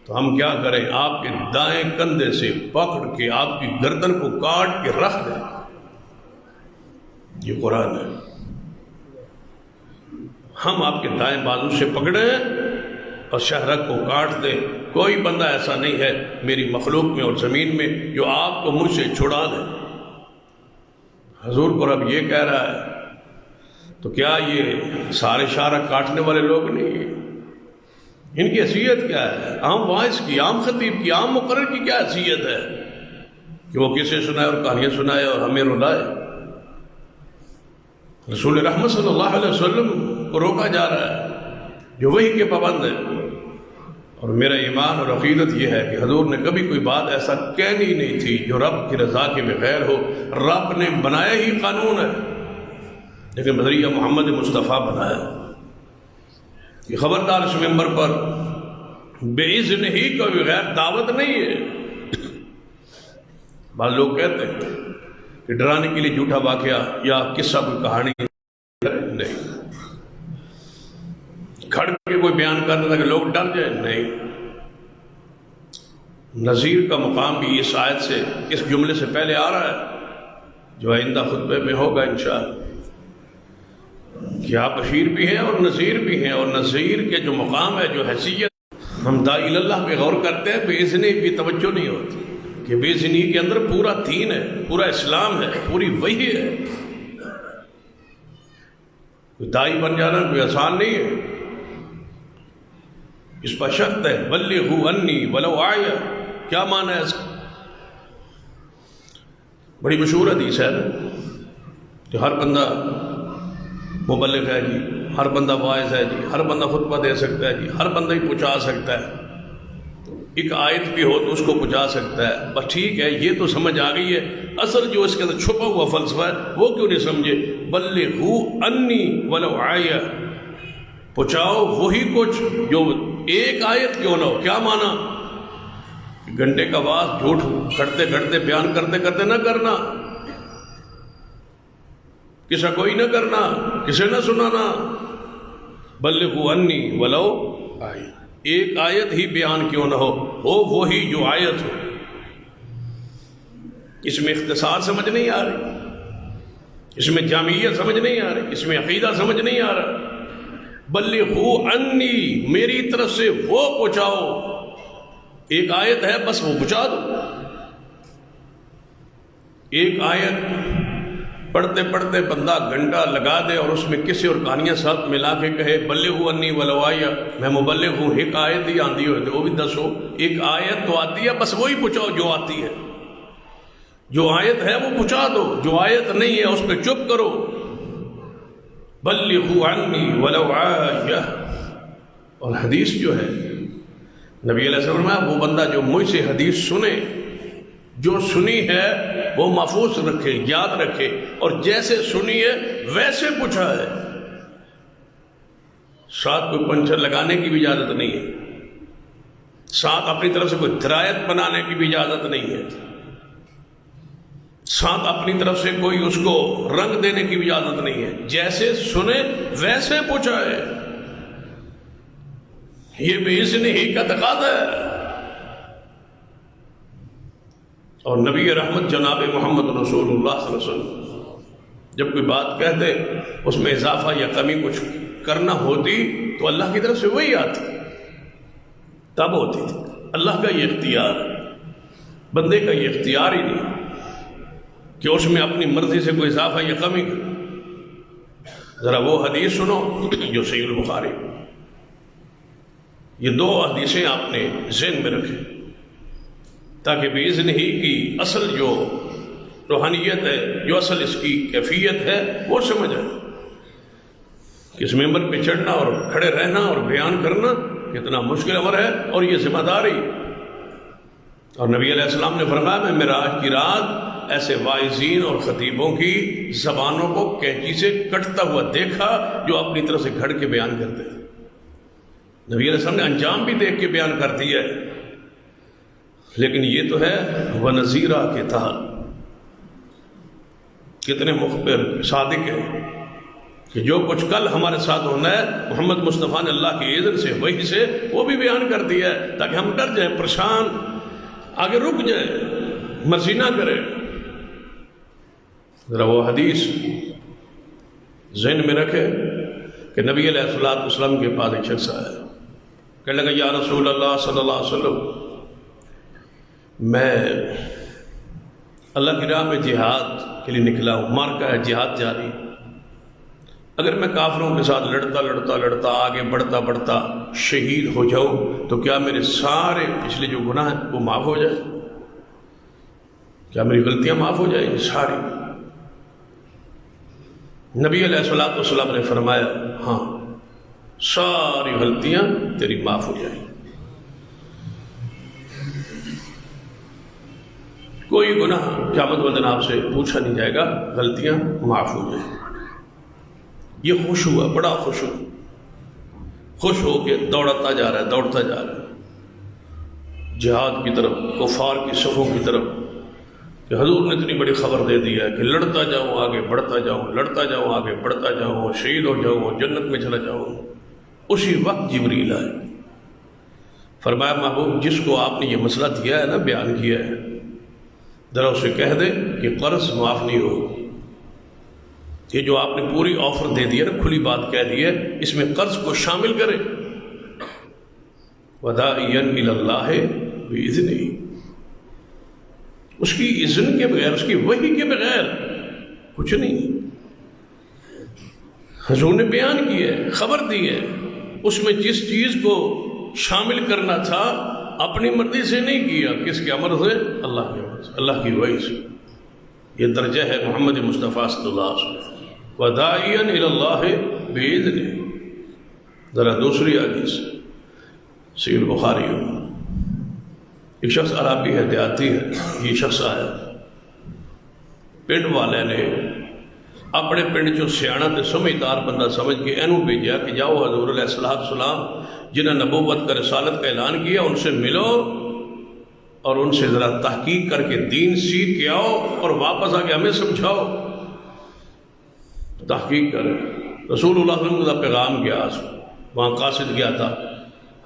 تو ہم کیا کریں؟ آپ کے دائیں کندھے سے پکڑ کے آپ کی گردن کو کاٹ کے رکھ دیں۔ یہ قرآن ہے، ہم آپ کے دائیں بازو سے پکڑیں اور شہرک کو کاٹ دیں۔ کوئی بندہ ایسا نہیں ہے میری مخلوق میں اور زمین میں جو آپ کو مجھ سے چھڑا دے۔ حضور کو رب یہ کہہ رہا ہے، تو کیا یہ سارے شہرک کاٹنے والے لوگ نہیں ہیں؟ ان کی حیثیت کیا ہے؟ عام واعظ کی، عام خطیب کی، عام مقرر کی کیا حیثیت ہے کہ وہ کسے سنائے اور کہانیاں سنائے اور ہمیں رلائے؟ رسول رحمت صلی اللہ علیہ وسلم کو روکا جا رہا ہے جو وحی کے پابند ہے، اور میرا ایمان اور عقیدت یہ ہے کہ حضور نے کبھی کوئی بات ایسا کہنی نہیں تھی جو رب کی رضا کے بغیر ہو۔ رب نے بنایا ہی قانون ہے، لیکن بذریعہ محمد مصطفیٰ بنایا کہ خبردار اس ممبر پر بے اذن ہی کو بغیر دعوت نہیں ہے۔ بعض لوگ کہتے ہیں کہ ڈرانے کے لیے جھوٹا واقعہ یا قصہ کوئی کہانی نہیں، کھڑ کے کوئی بیان کرنے تھا کہ لوگ ڈر جائیں، نہیں۔ نذیر کا مقام بھی اس آیت سے، اس جملے سے پہلے آ رہا ہے جو آئندہ خطبے میں ہوگا انشاءاللہ، کہ آپ بشیر بھی ہیں اور نذیر بھی ہیں، اور نذیر کے جو مقام ہے، جو حیثیت، ہم داعی اللہ پہ غور کرتے ہیں، بے اذنی کی توجہ نہیں ہوتی کہ بے اذنی کے اندر پورا دین ہے، پورا اسلام ہے، پوری وحی ہے۔ کوئی داعی بن جانا کوئی آسان نہیں ہے، اس پر شرط ہے بلغوا انی ولو آیہ۔ کیا معنی ہے اس کا؟ بڑی مشہور حدیث ہے کہ ہر بندہ مبلغ ہے جی، ہر بندہ واعظ ہے جی، ہر بندہ خطبہ دے سکتا ہے جی، ہر بندہ ہی پہنچا سکتا ہے، ایک آیت بھی ہو تو اس کو پہنچا سکتا ہے۔ بس ٹھیک ہے، یہ تو سمجھ آ گئی ہے، اصل جو اس کے اندر چھپا ہوا فلسفہ ہے وہ کیوں نہیں سمجھے؟ بلغوا انی ولو آیہ، پہنچاؤ وہی کچھ جو ایک آیت کیوں نہ ہو۔ کیا مانا؟ گھنٹے کا بعد جھوٹ کرتے کرتے، بیان کرتے کرتے نہ کرنا، کسا کوئی نہ کرنا، کسے نہ سنانا۔ بلغوا انی ولو آیہ، ایک آیت ہی بیان کیوں نہ ہو وہی جو آیت ہو۔ اس میں اختصار سمجھ نہیں آ رہی، اس میں جامعیت سمجھ نہیں آ رہی، اس میں عقیدہ سمجھ نہیں آ رہا۔ بلغوا انی، میری طرف سے وہ پہنچاؤ، ایک آیت ہے بس وہ پہنچا دو۔ ایک آیت پڑھتے پڑھتے بندہ گھنٹہ لگا دے اور اس میں کسی اور کہانیاں ساتھ ملا کے کہے بلغوا انی ولو آیہ، میں مبلغ ہوں، ایک آیت ہی آندھی ہوتی وہ بھی دسو، ایک آیت تو آتی ہے بس وہی پہنچاؤ جو آتی ہے، جو آیت ہے وہ پہنچا دو، جو آیت نہیں ہے اس پہ چپ کرو۔ بلغوا عنی ولو آیہ۔ اور حدیث جو ہے نبی علیہ السلام نے وہ بندہ جو مجھ سے حدیث سنے، جو سنی ہے وہ محفوظ رکھے، یاد رکھے، اور جیسے سنی ہے ویسے پوچھا ہے، ساتھ کوئی پنچر لگانے کی بھی اجازت نہیں ہے، ساتھ اپنی طرف سے کوئی درایت بنانے کی بھی اجازت نہیں ہے، ساتھ اپنی طرف سے کوئی اس کو رنگ دینے کی بھی اجازت نہیں ہے، جیسے سنے ویسے پوچھا ہے۔ یہ بے اذنی ہی کا تقاضا ہے۔ اور نبی رحمت جناب محمد رسول اللہ صلی اللہ علیہ وسلم جب کوئی بات کہتے اس میں اضافہ یا کمی کچھ کرنا ہوتی تو اللہ کی طرف سے وہی آتی، تب ہوتی تھی۔ اللہ کا یہ اختیار، بندے کا یہ اختیار ہی نہیں کہ اس میں اپنی مرضی سے کوئی اضافہ یا کمی کرے۔ ذرا وہ حدیث سنو جو صحیح البخاری، یہ دو حدیثیں آپ نے ذہن میں رکھیں تاکہ بإذن ہی کی اصل جو روحانیت ہے، جو اصل اس کی کیفیت ہے وہ سمجھ آئے۔ کہ اس ممبر پہ چڑھنا اور کھڑے رہنا اور بیان کرنا کتنا مشکل امر ہے، اور یہ ذمہ داری۔ اور نبی علیہ السلام نے فرمایا میں معراج کی رات ایسے واعظین اور خطیبوں کی زبانوں کو کینچی سے کٹتا ہوا دیکھا جو اپنی طرف سے گھڑ کے بیان کرتے ہیں۔ نبی علیہ السلام نے انجام بھی دیکھ کے بیان کر دیا ہے، لیکن یہ تو ہے وَنَذِيرًا کے تحت کتنے مخبر صادق ہیں کہ جو کچھ کل ہمارے ساتھ ہونا ہے محمد مصطفیٰ نے اللہ کی اذن سے وحی سے وہ بھی بیان کر دیا ہے، تاکہ ہم ڈر جائیں، پریشان، آگے رک جائیں، مرضی نہ کریں۔ ذرا وہ حدیث ذہن میں رکھے کہ نبی علیہ السلام کے پاس ایک شخص آیا، کہنے لگا یا رسول اللہ صلی اللہ علیہ وسلم، میں اللہ کی راہ میں جہاد کے لیے نکلا ہوں، مارکا ہے، جہاد جاری، اگر میں کافروں کے ساتھ لڑتا آگے بڑھتا شہید ہو جاؤں تو کیا میرے سارے پچھلے جو گناہ ہیں وہ معاف ہو جائے؟ کیا میری غلطیاں معاف ہو جائیں ساری؟ نبی علیہ السلام نے فرمایا ہاں، ساری غلطیاں تیری معاف ہو جائیں، کوئی گناہ قیامت والے دن آپ سے پوچھا نہیں جائے گا، غلطیاں معاف ہو جائیں۔ یہ خوش ہوا، بڑا خوش ہوا، خوش ہو کے دوڑتا جا رہا ہے جہاد کی طرف، کفار کی صفوں کی طرف، کہ حضور نے اتنی بڑی خبر دے دی ہے کہ لڑتا جاؤں آگے بڑھتا جاؤں، لڑتا جاؤں آگے بڑھتا جاؤں، شہید ہو جاؤں، جنت میں چلا جاؤں۔ اسی وقت جبریل آئے، فرمایا محبوب جس کو آپ نے یہ مسئلہ دیا ہے نا، بیان کیا ہے، ذرا اسے کہہ دے کہ قرض معاف نہیں ہو۔ یہ جو آپ نے پوری آفر دے دی ہے نا، کھلی بات کہہ دی ہے، اس میں قرض کو شامل کرے۔ وَدَاعِيًا إِلَى اللَّهِ بِإِذْنِهِ، اس کی اذن کے بغیر، اس کی وحی کے بغیر کچھ نہیں۔ حضور نے بیان کی ہے، خبر دی ہے، اس میں جس چیز کو شامل کرنا تھا اپنی مرضی سے نہیں کیا، کس کے امر سے؟ اللہ کے امر سے، اللہ کی وحی سے۔ یہ درجہ ہے محمد مصطفیٰ صلی اللہ علیہ وسلم، وَدَاعِيًا إِلَى اللَّهِ بِإِذْنِهِ۔ ذرا دوسری حدیث صحیح البخاری، ایک شخص عربی ہے، دیہاتی ہے، یہ شخص آیا، پنڈ والے نے اپنے پنڈ جو سیاح تے سمجھدار بندہ سمجھ کے اینو بھیجا کہ جاؤ حضور علیہ السلام جنہیں نبوت کا رسالت کا اعلان کیا ان سے ملو اور ان سے ذرا تحقیق کر کے دین سیکھ کے آؤ اور واپس آ کے ہمیں سمجھاؤ۔ تحقیق کریں۔ رسول اللہ صلی اللہ علیہ وسلم کا پیغام گیا، وہاں قاصد گیا تھا،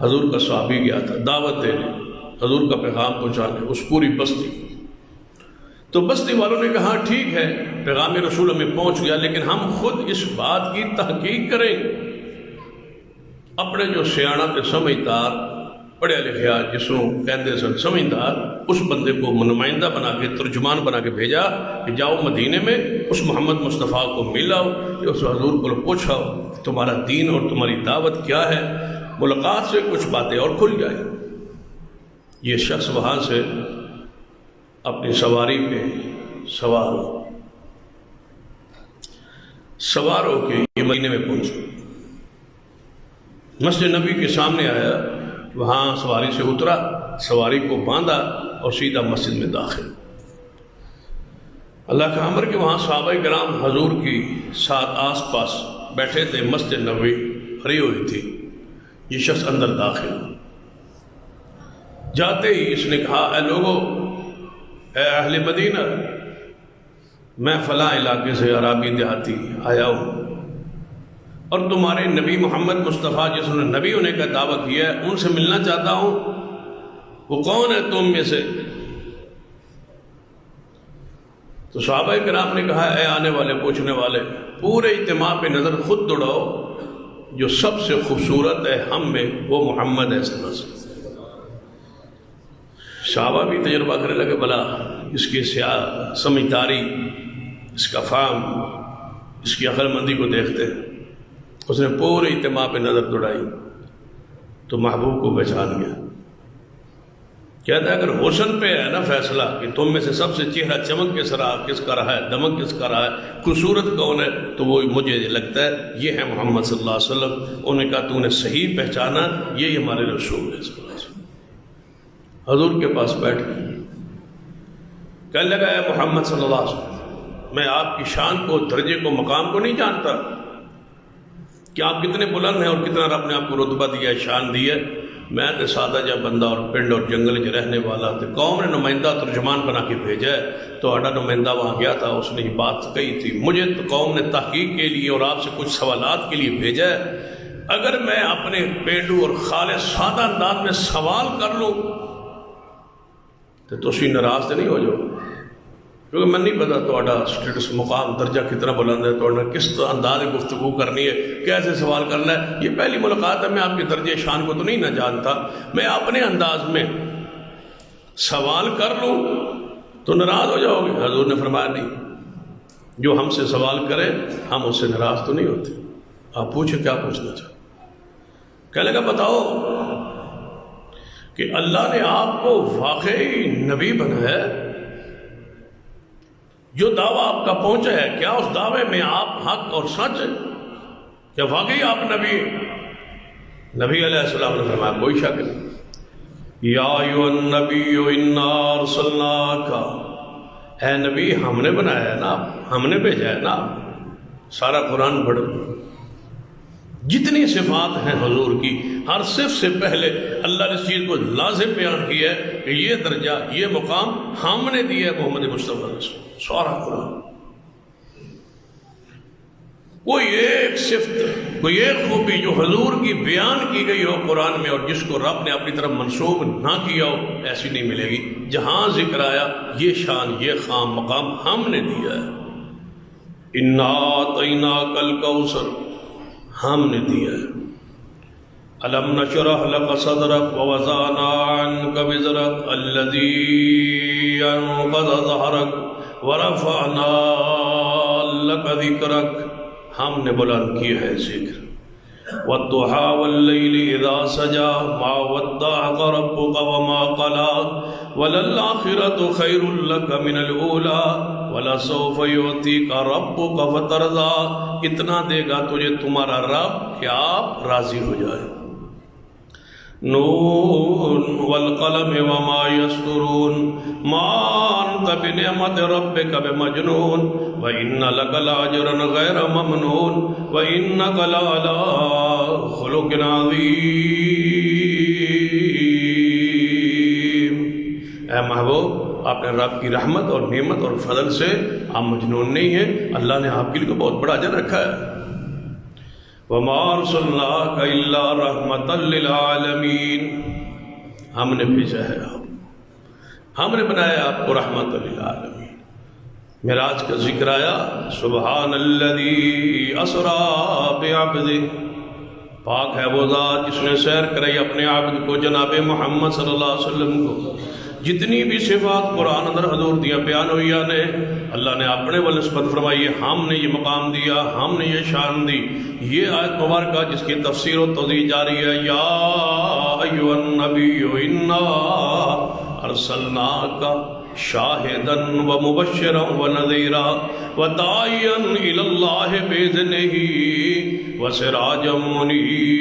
حضور کا صحابی گیا تھا دعوت دینے، حضور کا پیغام پہنچانے، اس پوری بستی۔ تو بستی والوں نے کہا ٹھیک ہے پیغام رسول ہمیں پہنچ گیا، لیکن ہم خود اس بات کی تحقیق کریں۔ اپنے جو سیاح تے سمجھدار پڑھے لکھے جسوں کہندے سن سمجھدار، اس بندے کو نمائندہ بنا کے، ترجمان بنا کے بھیجا کہ جاؤ مدینے میں اس محمد مصطفیٰ کو ملاؤ، کہ اس حضور کو پوچھاؤ تمہارا دین اور تمہاری دعوت کیا ہے، ملاقات سے کچھ باتیں اور کھل جائیں۔ یہ شخص وہاں سے اپنی سواری پہ سوار ہو کے یہ مدینے میں پہنچا، مسجد نبی کے سامنے آیا، وہاں سواری سے اترا، سواری کو باندھا اور سیدھا مسجد میں داخل۔ اللہ کا امر کہ وہاں صحابہ کرام حضور کی ساتھ آس پاس بیٹھے تھے، مسجد نبوی بھری ہوئی تھی، یہ شخص اندر داخل۔ جاتے ہی اس نے کہا اے لوگو، اے اہل مدینہ، میں فلاں علاقے سے عربی دیہاتی آیا ہوں اور تمہارے نبی محمد مصطفیٰ جس نے نبی ہونے کا دعویٰ کیا ہے ان سے ملنا چاہتا ہوں، وہ کون ہے تم میں سے؟ تو صحابہ کرام نے کہا اے آنے والے پوچھنے والے، پورے اجتماع پہ نظر خود دوڑاؤ، جو سب سے خوبصورت ہے ہم میں وہ محمد ہے صلی اللہ علیہ وسلم۔ صحابہ بھی تجربہ کرنے لگے، بلا اس کی سمجھداری، اس کا فہم، اس کی عقل مندی کو دیکھتے ہیں۔ اس نے پورے اجتماع پہ نظر دوڑائی تو محبوب کو پہچان گیا۔ کہتا ہے اگر حسن پہ ہے نا فیصلہ کہ تم میں سے سب سے چہرہ چمک کس کا رہا ہے، دمک کس کا رہا ہے، خوبصورت کون ہے، تو وہ مجھے لگتا ہے یہ ہے محمد صلی اللہ علیہ وسلم۔ انہوں نے کہا تو نے صحیح پہچانا، یہی ہمارے رسول ہے صلی اللہ علیہ وسلم۔ حضور کے پاس بیٹھ گئے، کہنے لگا اے محمد صلی اللہ علیہ وسلم، میں آپ کی شان کو، درجے کو، مقام کو نہیں جانتا کہ آپ کتنے بلند ہیں اور کتنا رب نے آپ کو رتبہ دیا ہے، شان دی ہے۔ میں تو سادہ جا بندہ اور پنڈ اور جنگل جو رہنے والا تھے، قوم نے نمائندہ ترجمان بنا کے بھیجا ہے، تو آڈا نمائندہ وہاں گیا تھا، اس نے یہ بات کہی تھی، مجھے تو قوم نے تحقیق کے لیے اور آپ سے کچھ سوالات کے لیے بھیجا ہے، اگر میں اپنے پینڈو اور خالص سادہ انداز میں سوال کر لوں تو اسی ناراض تو نہیں ہو جاؤ، کیونکہ میں نہیں پتا تو سٹیٹس، مقام، درجہ کتنا بلند ہے، تو کس انداز گفتگو کرنی ہے، کیسے سوال کرنا ہے۔ یہ پہلی ملاقات ہے، میں آپ کے درجے شان کو تو نہیں نہ جانتا، میں اپنے انداز میں سوال کر لوں تو ناراض ہو جاؤ گے۔ حضور نے فرمایا نہیں، جو ہم سے سوال کرے ہم اس سے ناراض تو نہیں ہوتے، آپ پوچھیں کیا پوچھنا چاہتے۔ کہنے لگا بتاؤ کہ اللہ نے آپ کو واقعی نبی بنایا ہے، جو دعویٰ آپ کا پہنچا ہے، کیا اس دعوے میں آپ حق اور سچ ہیں؟ کیا واقعی آپ نبی ہیں؟ نبی علیہ السلام نے فرمایا کوئی شک نہیں، یا ایھا النبی انا ارسلناک، اے نبی ہم نے بنایا ہے نا، ہم نے بھیجا ہے نا۔ سارا قرآن پڑھو، جتنی صفات ہیں حضور کی، ہر صف سے پہلے اللہ نے اس چیز کو لازم بیان کیا ہے کہ یہ درجہ، یہ مقام ہم نے دیا ہے محمد مصطفیٰ رسول۔ سارا قرآن، کوئی ایک صفت، کوئی ایک خوبی جو حضور کی بیان کی گئی ہو قرآن میں اور جس کو رب نے اپنی طرف منسوب نہ کیا ہو، ایسی نہیں ملے گی۔ جہاں ذکر آیا یہ شان، یہ خام مقام ہم نے دیا ہے۔ انا اعطیناک الکوثر، ہم نے دیا ہے۔ الم نشرح لک صدرک ووضعنا عنک وزرک الذی انقض ظہرک ورفعنا لک ذکرک، ہم نے بلند کیا ہے ذکر۔ والضحى والليل اذا سجى ما ودعك ربك وما قلى وللآخرة خير لك من الأولى ولسوف يعطيك ربك فترضى، اتنا دے گا تجھے تمہارا رب کہ آپ راضی ہو جائے۔ نون والقلم وما يسطرون ما انت بنعمت ربك بمجنون وان لك لاجرا غير ممنون وانك لعلى خلق عظيم۔ اے محبوب، آپ نے رب کی رحمت اور نعمت اور فضل سے آپ مجنون نہیں ہیں، اللہ نے آپ کے لیے بہت بڑا اجر رکھا ہے۔ وَمَا أَرْسَلْنَاكَ إِلَّا رَحْمَةً لِلْعَالَمِينَ، ہم نے بھیجا ہے آپ، ہم نے بنایا آپ کو رحمت للعالمین۔ معراج کا ذکر آیا، سبحان الذی اسریٰ بعبدہ، پاک ہے وہ ذات جس نے سیر کرائی اپنے عبد کو، جناب محمد صلی اللہ علیہ وسلم کو۔ جتنی بھی صفات قرآن اندر حضور دیا بیان ہوئی نے، اللہ نے اپنے نسبت فرمائی، ہم نے یہ مقام دیا، ہم نے یہ شان دی۔ یہ آیت مبارکہ جس کی تفسیر و توضیح جاری ہے، یا ایھا النبی انا ارسلناک شاہدا ومبشرا ونذیرا وداعیا الی اللہ باذنہ وسراجا منیرا۔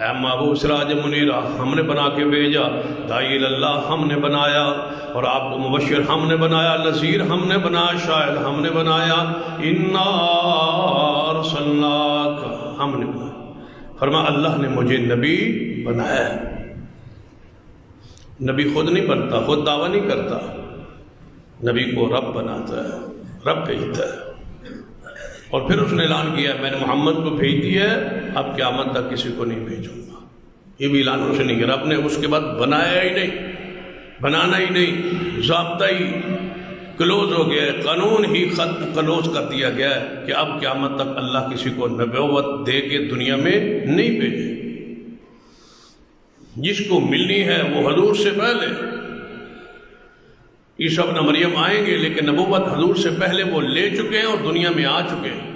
اے محبوب سراج منیرہ ہم نے بنا کے بھیجا، داعی اللہ ہم نے بنایا، اور آپ کو مبشر ہم نے بنایا، نذیر ہم نے بنایا، شاہد ہم نے بنایا۔ انا ارسلناک، ہم نے بنایا۔ فرمایا اللہ نے مجھے نبی بنایا ہے۔ نبی خود نہیں بنتا، خود دعویٰ نہیں کرتا، نبی کو رب بناتا ہے، رب بھیجتا ہے۔ اور پھر اس نے اعلان کیا میں نے محمد کو بھیج دیا ہے، اب قیامت تک کسی کو نہیں بھیجوں گا۔ یہ بھی اعلان اس نے نہیں کیا، رب نے اس کے بعد بنایا ہی نہیں، بنانا ہی نہیں، ضابطہ ہی کلوز ہو گیا ہے، قانون ہی ختم کلوز کر دیا گیا ہے کہ اب قیامت تک اللہ کسی کو نبوت دے کے دنیا میں نہیں بھیجے۔ جس کو ملنی ہے وہ حضور سے پہلے، عیسیٰ ابن مریم آئیں گے لیکن نبوت حضور سے پہلے وہ لے چکے ہیں اور دنیا میں آ چکے ہیں۔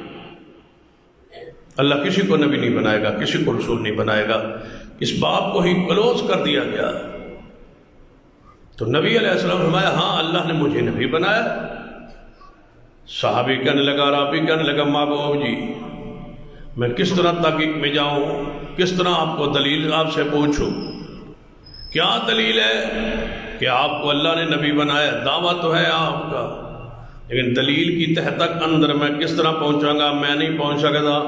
اللہ کسی کو نبی نہیں بنائے گا، کسی کو رسول نہیں بنائے گا، اس باب کو ہی کلوز کر دیا گیا۔ تو نبی علیہ السلام نے فرمایا ہاں اللہ نے مجھے نبی بنایا۔ صحابی کہنے لگا، رابی کہنے لگا، محبوب جی میں کس طرح تحقیق میں جاؤں، کس طرح آپ کو دلیل آپ سے پوچھوں، کیا دلیل ہے کہ آپ کو اللہ نے نبی بنایا؟ دعویٰ تو ہے آپ کا، لیکن دلیل کی تہ تک اندر میں کس طرح پہنچاں گا؟ میں نہیں پہنچ سکتا،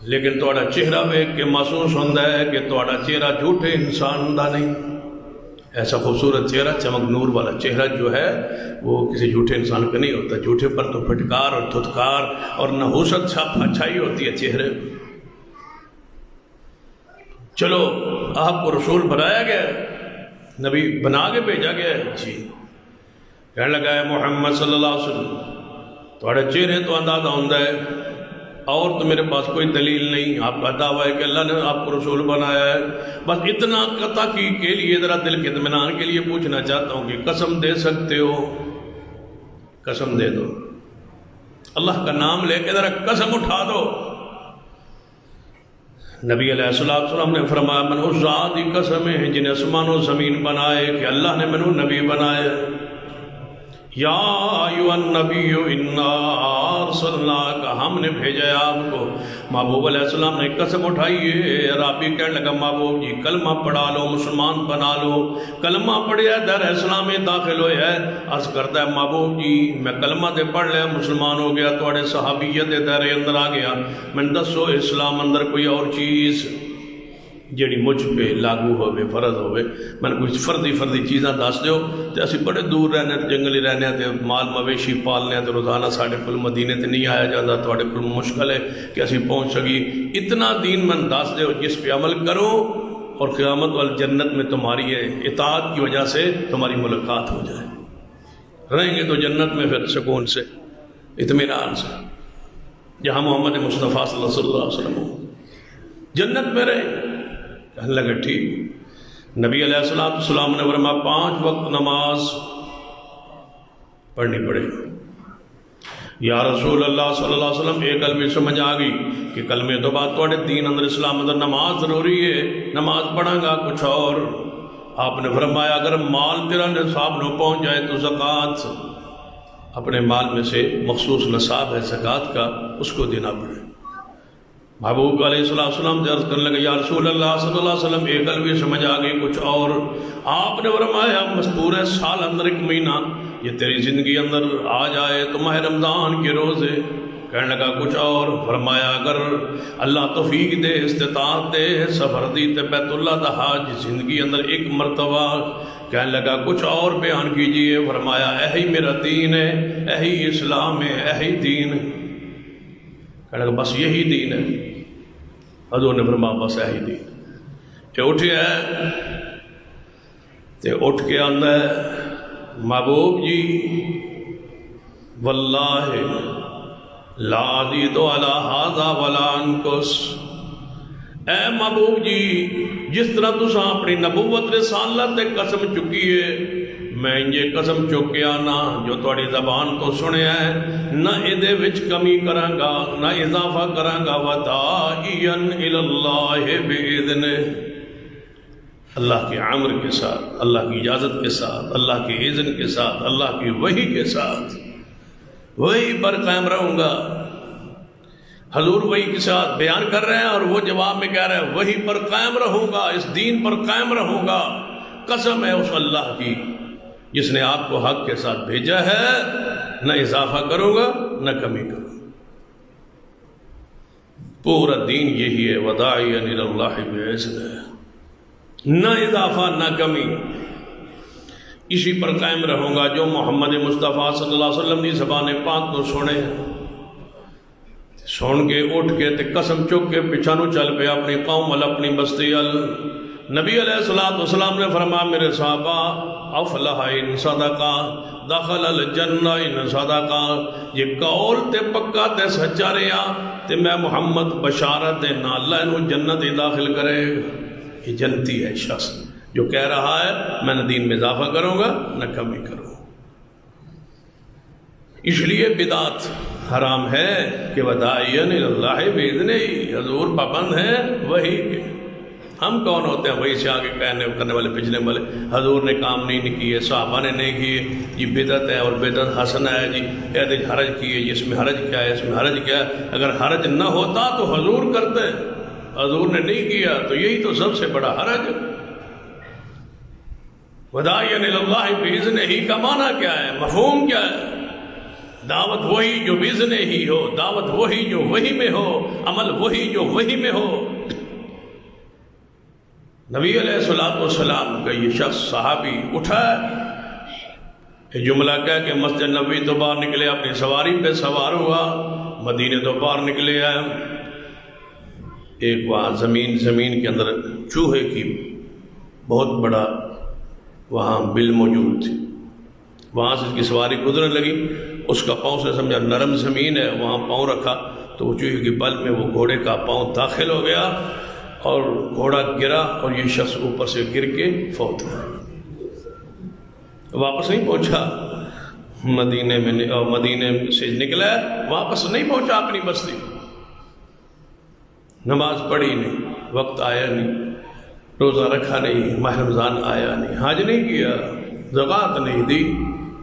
لیکن تھوڑا چہرہ ویکھ کے محسوس ہوتا ہے کہ تھوڑا چہرہ جھوٹے انسان ہوندا نہیں۔ ایسا خوبصورت چہرہ، چمک نور والا چہرہ جو ہے وہ کسی جھوٹے انسان کا نہیں ہوتا۔ جھوٹے پر تو پھٹکار اور دھتکار اور نحوست چھپ اچھائی ہوتی ہے چہرے۔ چلو آپ کو رسول بنایا گیا، نبی بنا کے بھیجا گیا ہے جی۔ کہنے لگا ہے محمد صلی اللہ علیہ وسلم تھوڑے چہرے تو اندازہ ہوتا ہے، اور تو میرے پاس کوئی دلیل نہیں، آپ کا دعویٰ ہے کہ اللہ نے آپ کو رسول بنایا ہے۔ بس اتنا تحقیق کے لیے ذرا دل کے اطمینان کے لیے پوچھنا چاہتا ہوں کہ قسم دے سکتے ہو؟ قسم دے دو، اللہ کا نام لے کے ذرا قسم اٹھا دو۔ نبی علیہ السلام نے فرمایا من اس ذات کی قسم ہے جنہیں آسمان و زمین بنائے کہ اللہ نے منو نبی بنایا۔ یا ایھا النبی انا ارسلناک، ہم نے بھیجا ہے آپ کو۔ محبوب علیہ السلام نے قسم اٹھائی ہے۔ رابی کہنے لگا محبوب جی کلمہ پڑھا لو، مسلمان بنا لو۔ کلمہ پڑھیا دار اسلام میں داخل ہویا ہے، عرض کرتا ہے محبوب جی میں کلمہ تے پڑھ لیا، مسلمان ہو گیا، تھوڑے صحابیت دے دائرے اندر آ گیا۔ میں دسو اسلام اندر کوئی اور چیز جیڑی مجھ پہ لاگو ہوئے، فرض ہوئے، میں نے کوئی فردی چیزاں دس دیو تے اسی بڑے دور رہنے جنگلی رہنے تے مال مویشی پالنے تے روزانہ ساڑھے کل مدینے تے نہیں آیا جاتا، تھوڑے کل مشکل ہے کہ اسی پہنچ سکی۔ اتنا دین میں دس دیو جس پہ عمل کرو اور قیامت وال جنت میں تمہاری اطاعت کی وجہ سے تمہاری ملاقات ہو جائے، رہیں گے تو جنت میں پھر سکون سے، اطمینان سے، جہاں محمد مصطفیٰ صلی اللہ علیہ وسلم ہو، جنت میں رہیں۔ کہنے لگا ٹھیک۔ نبی علیہ السلام نے فرمایا 5 وقت نماز پڑھنی پڑے گی۔ یا رسول اللہ صلی اللہ علیہ وسلم ایک کلمے سمجھ آ گئی کہ کلمے تو بات توڑے دین اندر اسلام اندر نماز ضروری ہے، نماز پڑھاں گا کچھ اور۔ آپ نے فرمایا اگر مال تیرا نصاب نہ پہنچ جائے تو زکوٰۃ، اپنے مال میں سے مخصوص نصاب ہے زکوٰۃ کا، اس کو دینا پڑے۔ محبوب علیہ السلام سے عرض کرنے لگے یا رسول اللہ صلی اللہ علیہ وسلم ایک قلبی سمجھ آ گئی کچھ اور۔ آپ نے فرمایا پورے سال اندر ایک مہینہ یہ تیری زندگی اندر آ جائے تو ماہ رمضان کے روزے۔ کہنے لگا کچھ اور۔ فرمایا اگر اللہ توفیق دے، استطاعت دے، سفر دی تے بیت اللہ دا حج زندگی اندر ایک مرتبہ۔ کہنے لگا کچھ اور بیان کیجئے۔ فرمایا یہی میرا دین ہے، یہی اسلام ہے، یہی دین ہے۔ کہنے لگا بس یہی دین ہے۔ حضور نے فرمایا بس یہی دین۔ کہ اٹھیا ہے تے اٹھ کے آندا ہے محبوب جی واللہ لا ازید علی ھذا ولا انقص۔ اے محبوب جی جس طرح تساں اپنی نبوت رسالت تے قسم چکی ہے، میں یہ قسم چکیا نہ جو تھوڑی زبان تو سنیا ہے نہ ادھے وچ کمی کراں گا نہ اضافہ کراں گا۔ وداعیا الی اللہ باذنہ، اللہ کے امر کے ساتھ، اللہ کی اجازت کے ساتھ، اللہ کے اذن کے ساتھ، اللہ کی وحی کے ساتھ، وہی پر قائم رہوں گا۔ حضور وہی کے ساتھ بیان کر رہے ہیں اور وہ جواب میں کہہ رہے ہیں وہی پر قائم رہوں گا، اس دین پر قائم رہوں گا۔ قسم ہے اس اللہ کی جس نے آپ کو حق کے ساتھ بھیجا ہے، نہ اضافہ کروں گا نہ کمی کروں گا۔ پورا دین یہی ہے، وداعیا الی اللہ باذنہ، نہ اضافہ نہ کمی، اسی پر قائم رہوں گا۔ جو محمد مصطفیٰ صلی اللہ علیہ وسلم کی زبان پاک تو سنے، سن کے اٹھ کے تے قسم چک کے پیچھا نو چل پہ اپنی قوم ال، اپنی بستی ال۔ نبی علیہ السلام نے فرمایا میرے صحابہ افلح ان صدقہ دخل الجنہ ان صدقہ، یہ قول تے پکا تے سچا رہا تے میں محمد بشارت دے نا اللہ انہوں جنت ہی داخل کرے۔ یہ جنتی ہے شخص جو کہہ رہا ہے میں نہ دین میں اضافہ کروں گا نہ کمی کروں گا۔ اس لیے بدعت حرام ہے کہ وداعین اللہ بإذنہ، حضور پابند ہیں وہی کے۔ ہم کون ہوتے ہیں وہی سے آگے کہنے کرنے والے پچھلے والے؟ حضور نے کام نہیں کیے، صحابہ نے نہیں کیے، یہ بدعت ہے اور بدعت حسنہ ہے جی، کہتے ہیں حرج کیے، اس میں حرج کیا ہے، اس میں حرج کیا ہے؟ اگر حرج نہ ہوتا تو حضور کرتے، حضور نے نہیں کیا تو یہی تو سب سے بڑا حرج۔ وداعین اللہ بإذنہ کا معنی کیا ہے، مفہوم کیا ہے؟ دعوت وہی جو بإذنہ ہی ہو، دعوت وہی جو وحی میں ہو، عمل وہی جو وحی میں ہو۔ نبی علیہ السلام کا یہ شخص صحابی اٹھا، یہ جملہ کہہ کہ مسجد نبوی تو باہر نکلے، اپنی سواری پہ سوار ہوا، مدینے تو باہر نکلے آئے۔ ایک وہاں زمین کے اندر چوہے کی بہت بڑا وہاں بل موجود تھی، وہاں سے اس کی سواری گزرنے لگی، اس کا پاؤں سے سمجھا نرم زمین ہے، وہاں پاؤں رکھا تو وہ چوہے کی بل میں وہ گھوڑے کا پاؤں داخل ہو گیا اور گھوڑا گرا اور یہ شخص اوپر سے گر کے فوت ہوا۔ واپس نہیں پہنچا مدینے میں، اور مدینے سے نکلا واپس نہیں پہنچا اپنی بستی، نماز پڑھی نہیں، وقت آیا نہیں، روزہ رکھا نہیں، ماہ رمضان آیا نہیں، حج نہیں کیا، زکوٰۃ نہیں دی،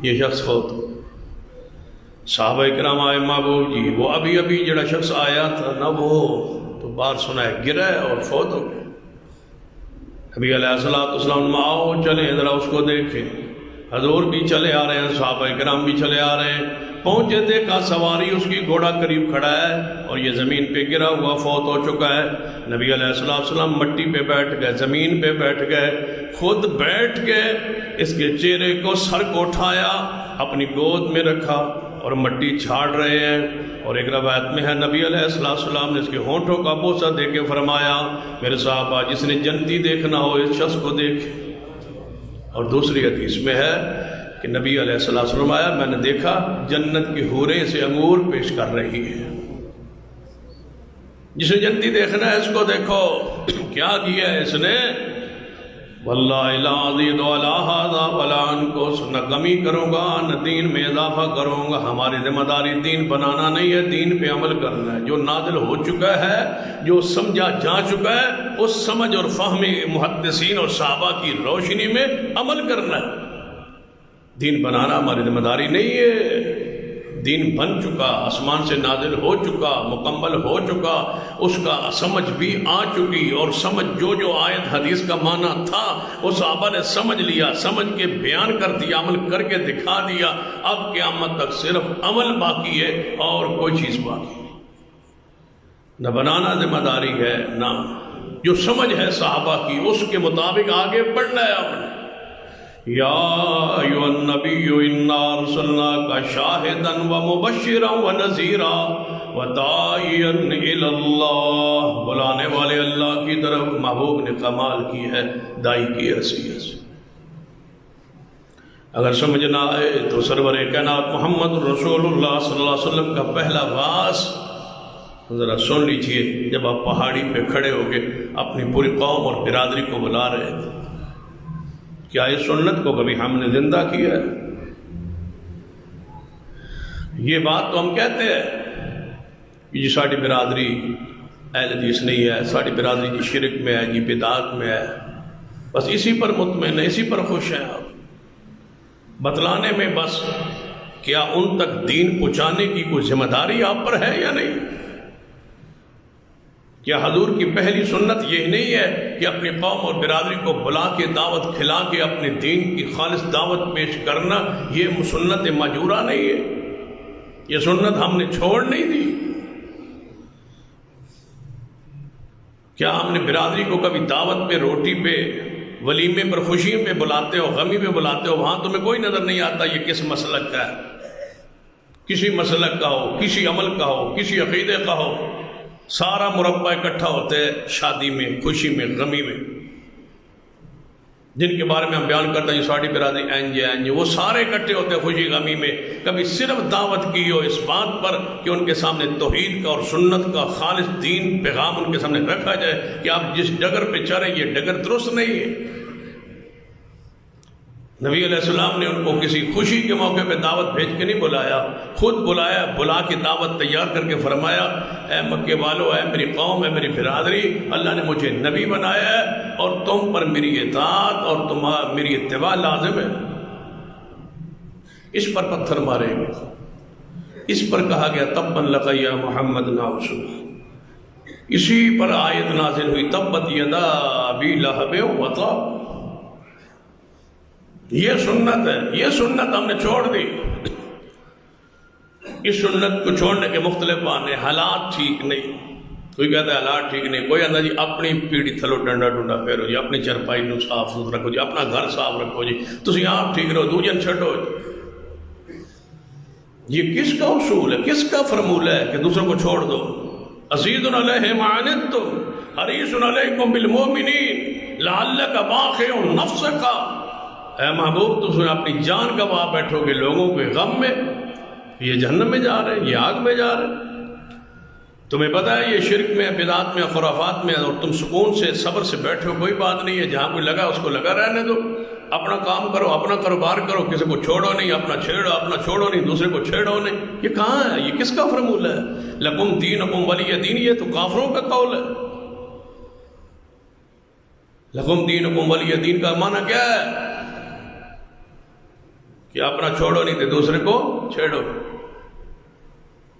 یہ شخص فوت ہوا۔ صحابہ اکرام آئے محبوب جی وہ ابھی جڑا شخص آیا تھا نا وہ تو بار سنا ہے گرا ہے اور فوت ہو گیا۔ نبی علیہ السلام آؤ چلیں ذرا اس کو دیکھیں، حضور بھی چلے آ رہے ہیں، صحابہ اکرام بھی چلے آ رہے ہیں، پہنچے دیکھا سواری اس کی گھوڑا قریب کھڑا ہے اور یہ زمین پہ گرا ہوا فوت ہو چکا ہے۔ نبی علیہ السلام مٹی پہ بیٹھ گئے، زمین پہ بیٹھ گئے، خود بیٹھ کے اس کے چہرے کو، سر کو اٹھایا، اپنی گود میں رکھا اور مٹی چھاڑ رہے ہیں۔ اور ایک روایت میں ہے نبی علیہ السلام نے اس کے ہونٹوں کا بوسہ دے کے فرمایا میرے صحابہ جس نے جنتی دیکھنا ہو اس شخص کو دیکھے۔ اور دوسری حدیث میں ہے کہ نبی علیہ السلام آیا میں نے دیکھا جنت کی حوریں سے انگور پیش کر رہی ہیں، جسے جنتی دیکھنا ہے اس کو دیکھو۔ کیا کیا ہے اس نے؟ واللہ لا ازید علی ھذا ولا انقص، نہ کمی کروں گا نہ دین میں اضافہ کروں گا۔ ہماری ذمہ داری دین بنانا نہیں ہے، دین پہ عمل کرنا ہے۔ جو نازل ہو چکا ہے، جو سمجھا جا چکا ہے، اس سمجھ اور فہم محدثین اور صحابہ کی روشنی میں عمل کرنا ہے۔ دین بنانا ہماری ذمہ داری نہیں ہے، دین بن چکا، آسمان سے نازل ہو چکا، مکمل ہو چکا، اس کا سمجھ بھی آ چکی، اور سمجھ جو آیت حدیث کا معنی تھا وہ صحابہ نے سمجھ لیا، سمجھ کے بیان کر دیا، عمل کر کے دکھا دیا۔ اب قیامت تک صرف عمل باقی ہے اور کوئی چیز باقی نہیں۔ نہ بنانا ذمہ داری ہے، نہ جو سمجھ ہے صحابہ کی اس کے مطابق آگے بڑھنا ہے آپ نے۔ یا ایھا النبی انا ارسلناک شاہدا ومبشرا ونذیرا وداعیا الی اللہ، بلانے والے اللہ کی طرف محبوب نے کمال کی ہے دائی کی حیثیت سے۔ اگر سمجھنا ہے تو سرور کائنات محمد رسول اللہ صلی اللہ علیہ وسلم کا پہلا واس ذرا سن لیجیے، جب آپ پہاڑی پہ کھڑے ہو کے اپنی پوری قوم اور برادری کو بلا رہے تھے، کیا اس سنت کو کبھی ہم نے زندہ کیا ہے؟ یہ بات تو ہم کہتے ہیں کہ جی ساری برادری اہل حدیث نہیں ہے، ساری برادری کی شرک میں ہے، جی بدعات میں ہے، بس اسی پر مطمئن ہے، اسی پر خوش ہیں آپ بتلانے میں۔ بس کیا ان تک دین پہنچانے کی کوئی ذمہ داری آپ پر ہے یا نہیں؟ کیا حضور کی پہلی سنت یہی نہیں ہے کہ اپنی قوم اور برادری کو بلا کے دعوت کھلا کے اپنے دین کی خالص دعوت پیش کرنا یہ سنت ماجورہ نہیں ہے؟ یہ سنت ہم نے چھوڑ نہیں دی؟ کیا ہم نے برادری کو کبھی دعوت پہ، روٹی پہ، ولیمے پر، خوشی پہ بلاتے ہو، غمی پہ بلاتے ہو، وہاں تمہیں کوئی نظر نہیں آتا یہ کس مسلک کا ہے؟ کسی مسلک کا ہو، کسی عمل کا ہو، کسی عقیدے کا ہو، سارا مربع اکٹھا ہوتے ہے شادی میں، خوشی میں، غمی میں۔ جن کے بارے میں ہم بیان کرتے ہیں ساڑی برادری اینج وہ سارے اکٹھے ہوتے ہیں خوشی غمی میں. کبھی صرف دعوت کی ہو اس بات پر کہ ان کے سامنے توحید کا اور سنت کا خالص دین پیغام ان کے سامنے رکھا جائے کہ آپ جس ڈگر پہ چل رہے ہیں یہ ڈگر درست نہیں ہے. نبی علیہ السلام نے ان کو کسی خوشی کے موقع پہ دعوت بھیج کے نہیں بلایا، خود بلایا، بلا کے دعوت تیار کر کے فرمایا اے مکے والو، اے میری قوم، اے میری برادری، اللہ نے مجھے نبی بنایا ہے اور تم پر میری اطاعت اور میری اتباع لازم ہے. اس پر پتھر مارے گئے، اس پر کہا گیا تبا لک یا محمد ناؤسو. اسی پر آیت نازل ہوئی تبت یدا ابی لہب وطب. یہ سنت ہے، یہ سنت ہم نے چھوڑ دی. اس سنت کو چھوڑنے کے مختلف بہانے، حالات ٹھیک نہیں. کوئی کہتا ہے حالات ٹھیک نہیں، کوئی کہتا جی اپنی پیڑھی تھلو ڈنڈا ڈنڈا پھیرو جی، اپنی چرپائی نو صاف ستھرا رکھو جی، اپنا گھر صاف رکھو جی، تسی آپ ٹھیک رہو دوجن چھٹو جی. یہ کس کا اصول ہے، کس کا فرمولہ ہے کہ دوسروں کو چھوڑ دو؟ عزیز علیہ ما عنتم حریص علیکم بالمؤمنین لعلک باخع نفسک. اے محبوب تم اپنی جان گنوا بیٹھو گے لوگوں کے غم میں، یہ جہنم میں جا رہے ہیں، یہ آگ میں جا رہے ہیں. تمہیں پتہ ہے یہ شرک میں، بدعات میں، خرافات میں، اور تم سکون سے صبر سے بیٹھو، کوئی بات نہیں ہے. جہاں کوئی لگا اس کو لگا رہنے دو، اپنا کام کرو، اپنا کاروبار کرو، کسی کو چھوڑو نہیں، اپنا چھیڑو، اپنا چھوڑو نہیں، دوسرے کو چھیڑو نہیں. یہ کہاں ہے؟ یہ کس کا فرمولہ ہے؟ لکم دینکم ولی دین، یہ تو کافروں کا قول ہے. لکم دینکم ولی دین کا معنی کیا ہے؟ کہ اپنا چھوڑو نہیں تو دوسرے کو چھیڑو.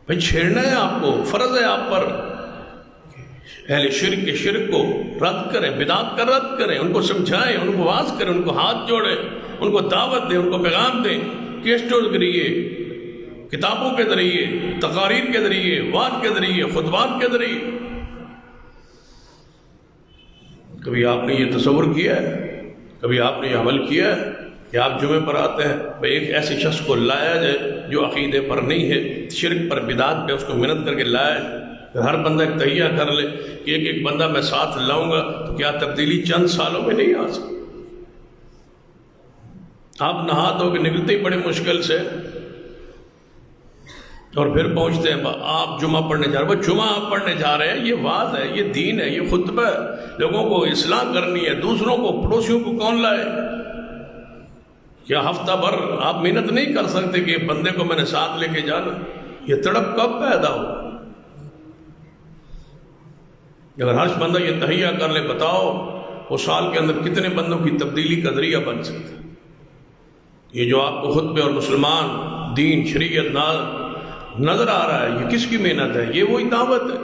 بھائی چھیڑنا ہے آپ کو، فرض ہے آپ پر. اہل شرک کے شرک کو رد کریں، بدعات کا رد کریں، ان کو سمجھائیں، ان کو واعظ کریں، ان کو ہاتھ جوڑیں، ان کو دعوت دیں، ان کو پیغام دیں. کیسٹوں کے ذریعے، کتابوں کے ذریعے، تقاریر کے ذریعے، واعظ کے ذریعے، خطبات کے ذریعے. کبھی آپ نے یہ تصور کیا ہے، کبھی آپ نے یہ عمل کیا ہے کہ آپ جمعے پر آتے ہیں بھائی ایک ایسے شخص کو لایا جائے جو عقیدے پر نہیں ہے، شرک پر، بدعات پہ، اس کو محنت کر کے لایا جائے. ہر بندہ ایک تہیہ کر لے کہ ایک ایک بندہ میں ساتھ لاؤں گا تو کیا تبدیلی چند سالوں میں نہیں آ سکتی؟ آپ نہا دھو کے نکلتے ہی بڑے مشکل سے اور پھر پہنچتے ہیں آپ جمعہ پڑھنے جا رہے ہیں. جمعہ آپ پڑھنے جا رہے ہیں، یہ واعظ ہے، یہ دین ہے، یہ خطبہ ہے. لوگوں کو اصلاح کرنی ہے، دوسروں کو، پڑوسیوں کو کون لائے؟ کیا ہفتہ بھر آپ محنت نہیں کر سکتے کہ بندے کو میں نے ساتھ لے کے جانا؟ یہ تڑپ کب پیدا ہو؟ اگر ہر بندہ یہ تہیہ کر لے، بتاؤ وہ سال کے اندر کتنے بندوں کی تبدیلی کا ذریعہ بن سکتا ہے. یہ جو آپ کو خطبے اور مسلمان، دین، شریعت نظر آ رہا ہے، یہ کس کی محنت ہے؟ یہ وہی دعوت ہے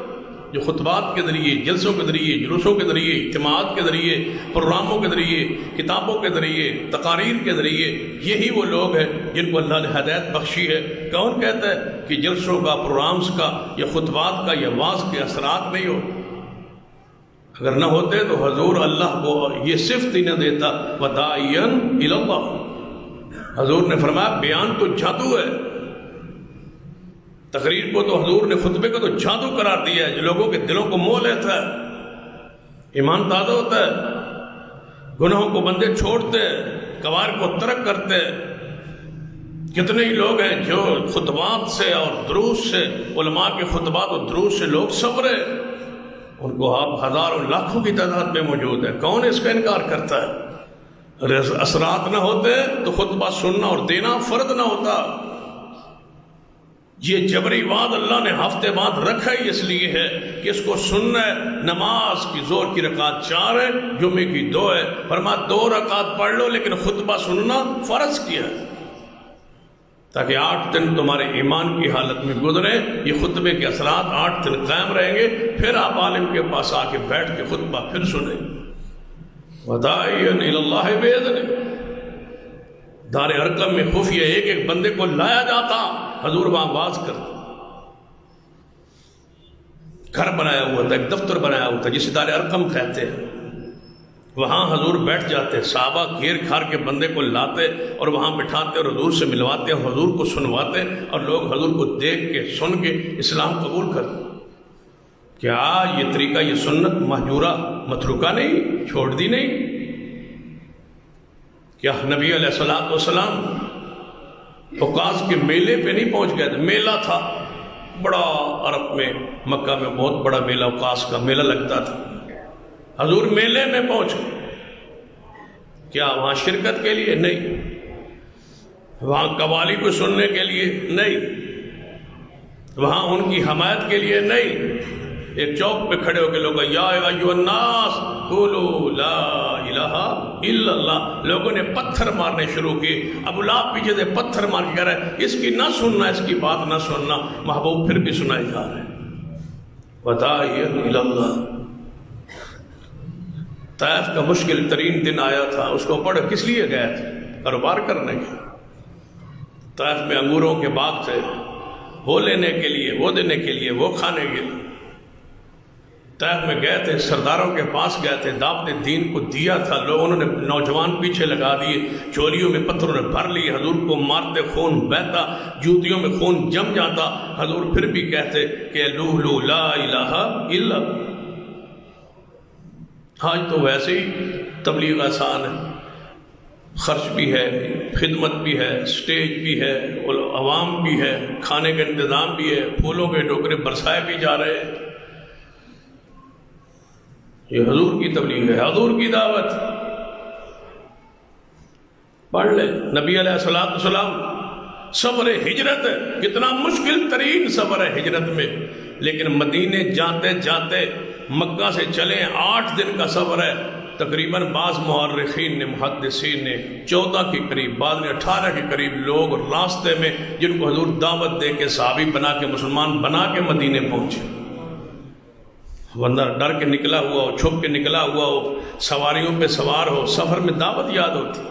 جو خطبات کے ذریعے، جلسوں کے ذریعے، جلوسوں کے ذریعے، اجتماعات کے ذریعے، پروگراموں کے ذریعے، کتابوں کے ذریعے، تقاریر کے ذریعے، یہی وہ لوگ ہیں جن کو اللہ نے ہدایت بخشی ہے. کون کہتا ہے کہ جلسوں کا، پروگرامز کا، یا خطبات کا، یا واعظ کے اثرات نہیں ہو؟ اگر نہ ہوتے تو حضور اللہ کو یہ صفت ہی نہ دیتا وَدَاعِيًا إِلَى اللَّهِ. حضور نے فرمایا بیان تو جادو ہے. تقریر کو تو حضور نے، خطبے کو تو جادو قرار دیا ہے جو لوگوں کے دلوں کو موہ لیتا ہے، ایمان تازہ ہوتا ہے، گناہوں کو بندے چھوڑتے ہیں، کبائر کو ترک کرتے ہیں. کتنے ہی لوگ ہیں جو خطبات سے اور دروس سے، علماء کے خطبات اور دروس سے لوگ سبرے، ان کو آپ ہزاروں لاکھوں کی تعداد میں موجود ہے. کون اس کا انکار کرتا ہے؟ اثرات نہ ہوتے تو خطبہ سننا اور دینا فرض نہ ہوتا. یہ جبری وعد اللہ نے ہفتے بعد رکھا ہی اس لیے ہے کہ اس کو سننا ہے. نماز کی زور کی رکعت 4 ہے، جمعے کی 2 ہے. فرمایا 2 رکعت پڑھ لو لیکن خطبہ سننا فرض کیا ہے تاکہ 8 دن تمہارے ایمان کی حالت میں گزرے. یہ خطبے کے اثرات 8 دن قائم رہیں گے. پھر آپ عالم کے پاس آ کے بیٹھ کے خطبہ پھر سنیں. وَدَاعِيًا إِلَى اللَّهِ بِإِذْنِهِ. دار ارقم میں خفیہ ایک ایک بندے کو لایا جاتا، حضور وہاں واعظ کرتا. گھر بنایا ہوا تھا، ایک دفتر بنایا ہوا تھا جسے دار ارقم کہتے ہیں. وہاں حضور بیٹھ جاتے، صحابہ گھیر کھار کے بندے کو لاتے اور وہاں بٹھاتے اور حضور سے ملواتے اور حضور کو سنواتے، اور لوگ حضور کو دیکھ کے، سن کے اسلام قبول کرتے. کیا یہ طریقہ، یہ سنت مہجورہ، متروکہ نہیں، چھوڑ دی نہیں؟ کیا نبی علیہ الصلوۃ والسلام اوقاس کے میلے پہ نہیں پہنچ گئے تھے؟ میلہ تھا بڑا، عرب میں مکہ میں بہت بڑا میلہ، اوقاس کا میلہ لگتا تھا. حضور میلے میں پہنچ گئے. کیا وہاں شرکت کے لیے؟ نہیں. وہاں قوالی کو سننے کے لیے؟ نہیں. وہاں ان کی حمایت کے لیے؟ نہیں. ایک چوک پہ کھڑے ہو کے لوگ یا ایھا الناس قولوا لا الہ الا اللہ، لوگوں نے پتھر مارنے شروع کیے. ابو لہب پیچھے سے پتھر مار کے کہہ رہا ہے اس کی نہ سننا، اس کی بات نہ سننا. محبوب پھر بھی سنائے جا رہے ہیں وداعیا الی اللہ. طائف کا مشکل ترین دن آیا تھا، اس کو پڑھ کس لیے گئے تھے؟ کاروبار کرنے کے. طائف میں انگوروں کے باغ تھے، وہ لینے کے لیے، وہ دینے کے لیے، وہ کھانے کے لیے. طائف میں گئے تھے، سرداروں کے پاس گئے تھے، دعوت دین کو دیا تھا. لوگوں نے نوجوان پیچھے لگا دیے، چولیوں میں پتھروں نے بھر لی. حضور کو مارتے، خون بہتا، جوتیوں میں خون جم جاتا. حضور پھر بھی کہتے کہ لولو لا الہ الا. آج تو ویسے ہی تبلیغ آسان ہے، خرچ بھی ہے، خدمت بھی ہے، سٹیج بھی ہے، عوام بھی ہے، کھانے کا انتظام بھی ہے، پھولوں کے ٹوکرے برسائے بھی جا رہے ہیں. یہ حضور کی تبلیغ ہے، حضور کی دعوت. پڑھ لے نبی علیہ الصلوۃ والسلام سفر ہجرت، کتنا مشکل ترین سفر ہے ہجرت میں، لیکن مدینے جاتے جاتے مکہ سے چلے 8 دن کا سفر ہے. تقریباً بعض مورخین نے، محدثین نے 14 کے قریب، بعض نے 18 کے قریب لوگ راستے میں جن کو حضور دعوت دے کے صحابی بنا کے، مسلمان بنا کے مدینے پہنچے. ورنہ ڈر کے نکلا ہوا ہو، چھپ کے نکلا ہوا ہو، سواریوں پہ سوار ہو، سفر میں دعوت یاد ہوتی.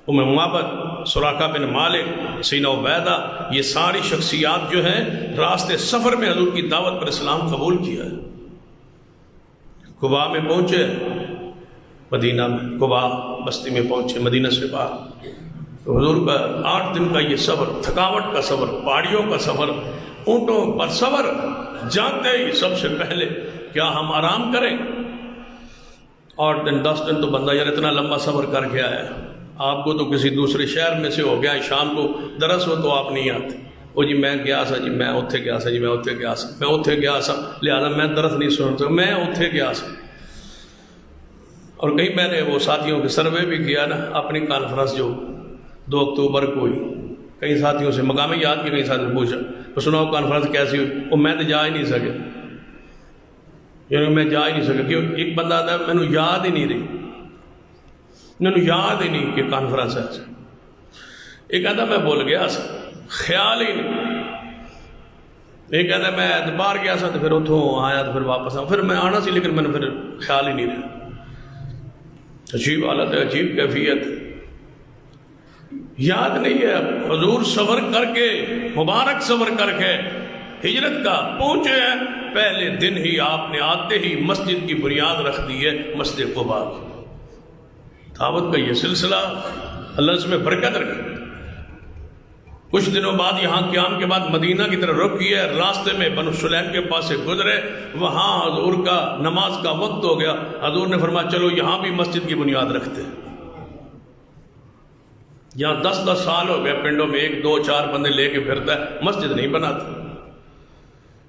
ام معبد، سراقہ بن مالک، سیدنا عبیدہ، یہ ساری شخصیات جو ہیں راستے سفر میں حضور کی دعوت پر اسلام قبول کیا ہے. قباء میں پہنچے، مدینہ میں قباء بستی میں پہنچے، مدینہ سے باہر. تو حضور کا 8 دن کا یہ سفر، تھکاوٹ کا سفر، پہاڑیوں کا سفر، اونٹوں پر سفر. جانتے ہی سب سے پہلے کیا ہم آرام کریں؟ 8 دن 10 دن تو بندہ یار اتنا لمبا سفر کر کے آیا ہے. آپ کو تو کسی دوسرے شہر میں سے ہو گیا، شام کو درس ہو تو آپ نہیں آتے. وہ جی میں گیا سا، جی میں اتھے گیا سا، جی میں اتھے گیا سا، میں اتھے گیا سا، لہٰذا میں درس نہیں سن سکتا، میں اتھے گیا سا. اور کہیں میں نے وہ ساتھیوں کے سروے بھی کیا نا، اپنی کانفرنس جو 2 اکتوبر کو ہوئی، کئی ساتھیوں سے مقامی یاد کی، کئی ساتھیوں سے پوچھا تو سناؤ کانفرنس کیسی ہوئی؟ وہ میں تو جا ہی نہیں سکے، یعنی میں جا ہی نہیں سکا. کیوں؟ ایک بندہ آتا ہے مینوں یاد ہی نہیں رہی، مینوں یاد ہی نہیں کہ کانفرنس ہے. ایک آتا میں بول گیا سا، خیال ہی نہیں. ایک کہتا ہے میں باہر گیا سا تو پھر اتوں آیا تو پھر واپس آیا، پھر میں آنا سی لیکن میں نے پھر خیال ہی نہیں رہا. عجیب حالت ہے، عجیب کیفیت، یاد نہیں ہے. حضور سفر کر کے، مبارک سفر کر کے ہجرت کا پہنچے ہیں، پہلے دن ہی آپ نے آتے ہی مسجد کی بنیاد رکھ دی ہے، مسجد قباء کی. دعوت کا یہ سلسلہ اللہ اس میں برکت رکھے. کچھ دنوں بعد یہاں قیام کے بعد مدینہ کی طرف رخ کیا، راستے میں بنو سلیم کے پاس سے گزرے، وہاں حضور کا نماز کا وقت ہو گیا. حضور نے فرمایا چلو یہاں بھی مسجد کی بنیاد رکھتے. یہاں 10 سال ہو گئے پنڈوں میں 1 2 4 بندے لے کے پھرتا ہے، مسجد نہیں بناتا.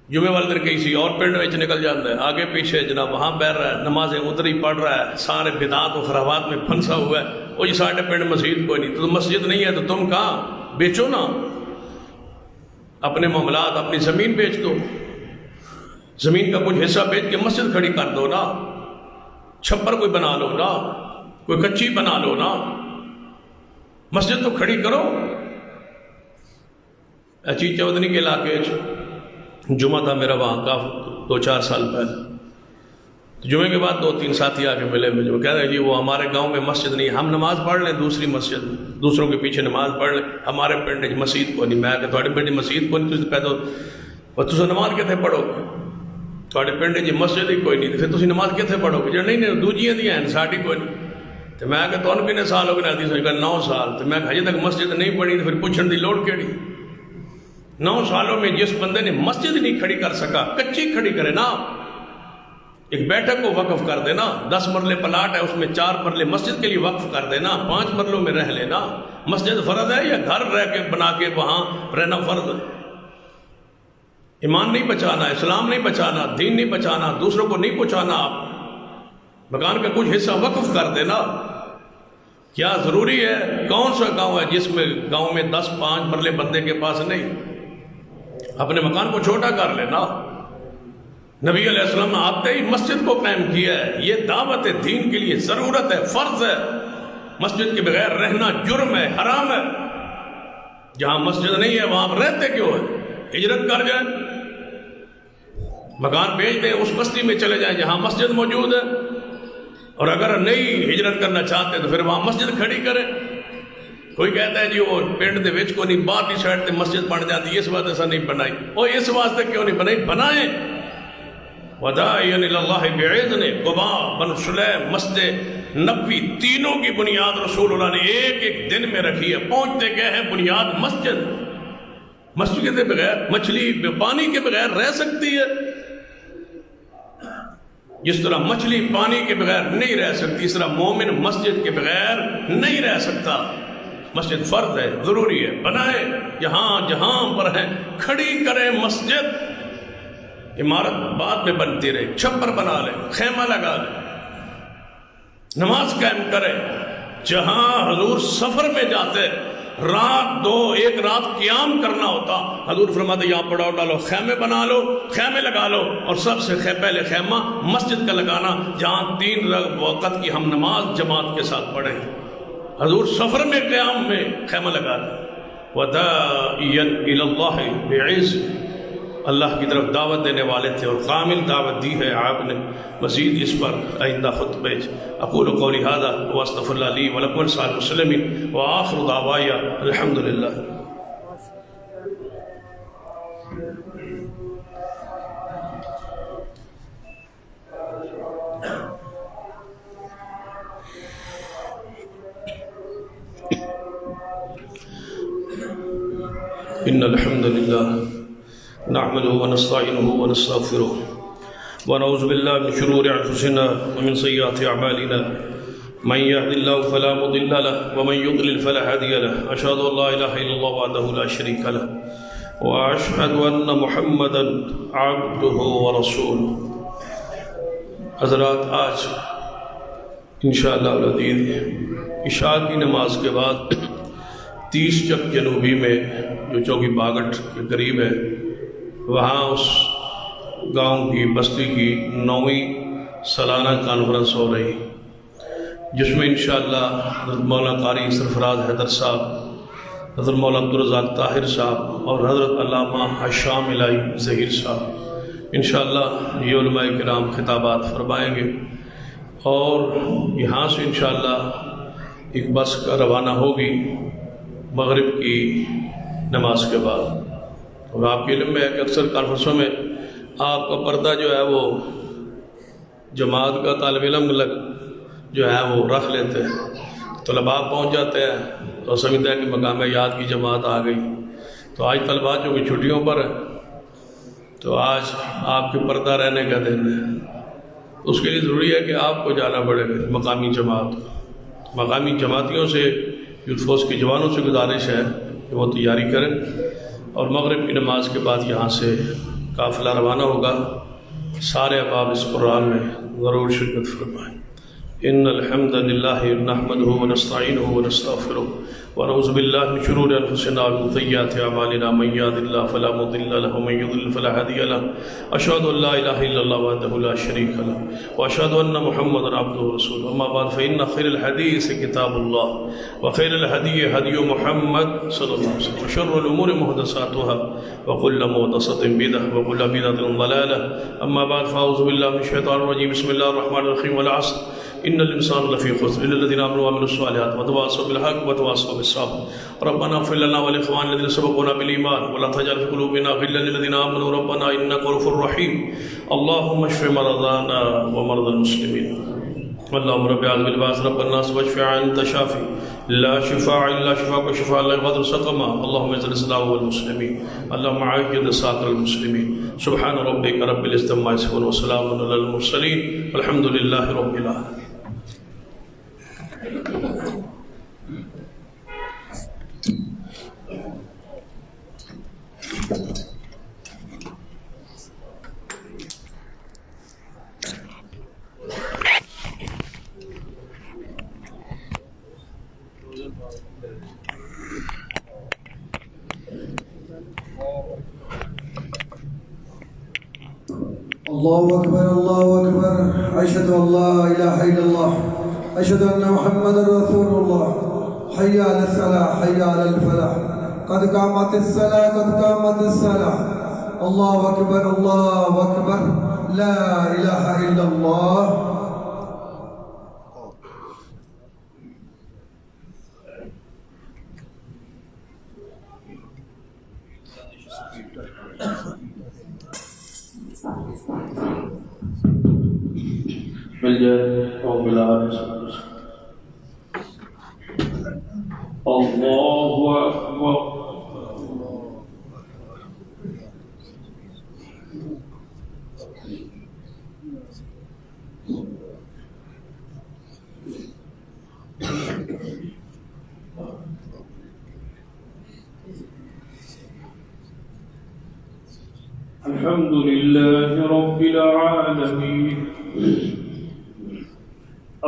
جمعے والے دن کسی اور پنڈ میں نکل جاتا ہے، آگے پیچھے جناب وہاں بیٹھ رہا ہے، نمازیں ادھر ہی پڑھ رہا ہے، سارے بدعات و خرابات میں پھنسا ہوا ہے. وہ جی ساڑھے پنڈ مسجد کوئی نہیں، تو مسجد نہیں ہے تو تم کہاں؟ بیچو نا اپنے معاملات، اپنی زمین بیچ دو، زمین کا کچھ حصہ بیچ کے مسجد کھڑی کر دو نا، چھپر کوئی بنا لو نا، کوئی کچی بنا لو نا، مسجد تو کھڑی کرو. اچھی چودھری کے علاقے جمعہ تھا میرا وہاں کا 2 4 سال پہلے. جمعے کے بعد 2 3 ساتھی آ کے ملے مجھے، وہ کہہ رہے جی وہ ہمارے گاؤں میں مسجد نہیں، ہم نماز پڑھ لیں دوسری مسجد میں، دوسروں کے پیچھے نماز پڑھ لیں، ہمارے پنڈ مسجد کو نہیں. میں کہ تھوڑے پنڈ مسجد کو نہیں، تھی کہہ دو تم نماز کتنے پڑھو گے؟ تھوڑے پنڈ جی مسجد ہی کوئی نہیں، تو پھر تم نماز کتنے پڑھو گے؟ جی نہیں دوجیاں دیا ہیں ساڑھی کوئی نہیں. تو میں کہ تمہیں کتنے سال ہو گئے؟ حدیث میں کہا 9 سال. تو میں کہ ہجے تک مسجد نہیں پڑھی، تو پھر پوچھنے کی لوڑ کیڑی؟ 9 سالوں میں جس بندے نے مسجد نہیں کھڑی کر سکا، کچی کھڑی کرے نا. ایک بیٹھک کو وقف کر دینا، 10 مرلے پلاٹ ہے اس میں 4 مرلے مسجد کے لیے وقف کر دینا، 5 مرلوں میں رہ لینا۔ مسجد فرض ہے یا گھر رہ کے بنا کے وہاں رہنا فرض ہے؟ ایمان نہیں بچانا، اسلام نہیں بچانا، دین نہیں بچانا، دوسروں کو نہیں پہنچانا، مکان کا کچھ حصہ وقف کر دینا۔ کیا ضروری ہے؟ کون سا گاؤں ہے جس میں گاؤں میں 10-5 مرلے بندے کے پاس نہیں؟ اپنے مکان کو چھوٹا کر لینا۔ نبی علیہ السلام نے آتے ہی مسجد کو قائم کیا ہے، یہ دعوت دین کے لیے ضرورت ہے، فرض ہے۔ مسجد کے بغیر رہنا جرم ہے، حرام ہے۔ جہاں مسجد نہیں ہے وہاں رہتے کیوں ہے؟ ہجرت کر جائیں، مکان بیچ دیں، اس بستی میں چلے جائیں جہاں مسجد موجود ہے، اور اگر نہیں ہجرت کرنا چاہتے تو پھر وہاں مسجد کھڑی کریں۔ کوئی کہتا ہے جی وہ پنڈ دے وچ کو نہیں، باہر کی سائڈ تے مسجد بن جاتی، اس واسطے ایسا نہیں بنائی۔ وہ اس واسطے کیوں نہیں بنائی؟ بنائیں۔ وداعیا الی اللہ باذن قباء، بنو سلیم، مسجد نبوی، تینوں کی بنیاد رسول اللہ نے ایک ایک دن میں رکھی ہے۔ پہنچتے گئے ہیں بنیاد مسجد۔ مسجد کے بغیر مچھلی پانی کے بغیر رہ سکتی ہے؟ جس طرح مچھلی پانی کے بغیر نہیں رہ سکتی، اس طرح مومن مسجد کے بغیر نہیں رہ سکتا۔ مسجد فرض ہے، ضروری ہے، بنائے جہاں جہاں پر ہے، کھڑی کریں مسجد۔ عمارت بعد میں بنتی رہے، چھپر بنا لیں، خیمہ لگا لیں، نماز قائم کریں۔ جہاں حضور سفر میں جاتے، ایک رات قیام کرنا ہوتا، حضور فرماتے یہاں پڑاؤ ڈالو، خیمے بنا لو، خیمے لگا لو، اور سب سے پہلے خیمہ مسجد کا لگانا جہاں 3 وقت کی ہم نماز جماعت کے ساتھ پڑھیں۔ حضور سفر میں قیام میں خیمہ لگا دیں۔ وداعیا الی اللہ بعز، اللہ کی طرف دعوت دینے والے تھے اور کامل دعوت دی ہے آپ نے۔ مزید اس پر آئندہ خطبے۔ اقول قولی ھذا واستغفر اللہ لی ولکم ولسائر المسلمین وآخر دعوایا الحمد للہ۔ ان الحمد للہ نحمده ونستعینه ونستغفره ونعوذ باللہ من شرور انفسنا ومن سیئات اعمالنا من يهد الله فلا مضل له ومن يضلل فلا هادي له اشهد ان لا اله الا الله وحده لا شريك له واشهد ان محمدا عبده ورسوله۔ حضرات، آج انشاءاللہ العزیز عشاء کی نماز کے بعد 30 چک جنوبی میں جو چوکی باگٹ کے قریب ہے، وہاں اس گاؤں کی بستی کی 9ویں سالانہ کانفرنس ہو رہی، جس میں انشاءاللہ حضرت مولانا قاری سرفراز حیدر صاحب، حضرت مولانا عبدالرزاق طاہر صاحب اور حضرت علامہ حشام الہی ظہیر صاحب انشاءاللہ یہ علماء کرام خطابات فرمائیں گے، اور یہاں سے انشاءاللہ ایک بس کا روانہ ہوگی مغرب کی نماز کے بعد۔ اور آپ کے علم میں ہے کہ اکثر کانفرنسوں میں آپ کا پردہ جو ہے وہ جماعت کا طالب علم جو ہے وہ رکھ لیتے ہیں، طلباء پہنچ جاتے ہیں تو سمجھتے ہیں کہ مقام یاد کی جماعت آ گئی۔ تو آج طلباء جو کہ چھٹیوں پر ہیں، تو آج آپ کے پردہ رہنے کا دن ہے، اس کے لیے ضروری ہے کہ آپ کو جانا پڑے گا مقامی جماعت۔ مقامی جماعتیوں سے، یوتھ فورس کے جوانوں سے گزارش ہے کہ وہ تیاری کریں، اور مغرب کی نماز کے بعد یہاں سے قافلہ روانہ ہوگا۔ سارے احباب اس قرآن میں ضرور شرکت فرمائیں۔ ان الحمد للہ نحمده ونستعینه ونستغفره ونعوذ باللہ من شرور انفسنا ومن سیئات اعمالنا من یهد اللہ فلا مضل له ومن یضلل فلا هادی له اشهد ان لا اله الا الله وحده لا شريك له واشهد ان محمدا عبده ورسوله اما بعد فان خير الحديث كتاب الله وخير الهدي هدي محمد صلى الله عليه وسلم وشر الامور محدثاتها وكل محدثة بدعة وكل بدعة ضلالة اما بعد فاعوذ بالله من الشيطان الرجيم بسم الله الرحمن الرحيم والعصر ان الانسان لفی خسر الا الذين امنوا وعملوا الصالحات وتواصوا بالحق وتواصوا بالصبر ربنا اغفر لنا ولاخواننا الذين سبقونا بالايمان ولا تجعل في قلوبنا غلا للذين امنوا ربنا انك رؤوف رحيم اللهم اشف مرضانا ومرضى المسلمين۔ اللهم رب اعوذ بالباس رب الناس واشفع انت شافي لا شفاء الا شفاءك وشفاء لا يغادر سقما. اللهم اعز الاسلام والمسلمين، اللهم اعز سائر المسلمين. سبحان ربك رب العزة عما يصفون وسلام على المرسلين والحمد لله رب العالمين. الله أكبر الله أكبر. أشهد أن لا إله إلا الله، أشهد أن محمد رسول الله. حي على الصلاة حي على الفلاح، قد قامت الصلاة قد قامت الصلاة. الله أكبر الله أكبر، لا إله إلا الله. مل جائے اور ملا اللہ اکبر. الحمد لله رب العالمين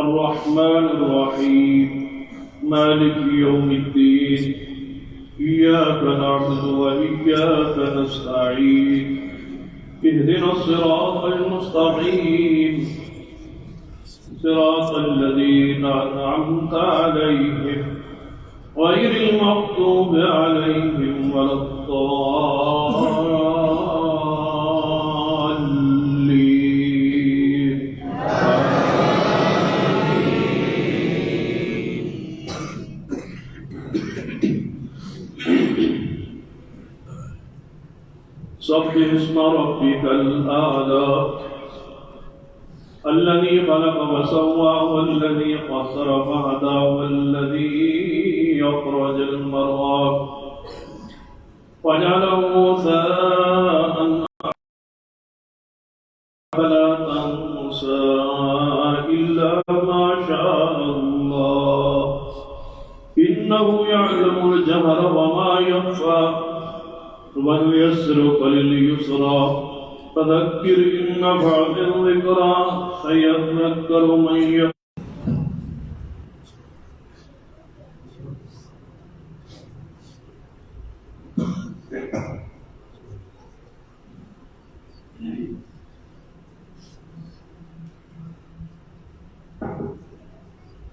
الرحمن الرحيم مالك يوم الدين إياك نعبد وإياك نستعين اهدنا الصراط المستقيم صراط الذين أنعمت عليهم غير المغضوب عليهم ولا الضالين. سبح اسم ربك الأعلى الذي خلق وسوى والذي قصر فهدى والذي أخرج المرعى وجعله غثاء فلا تنسى إلا ما شاء الله إنه يعلم الجهر وما يخفى ويسرك لليسرى فذكر إن نفعت الذكرى سيذكر من يخشى.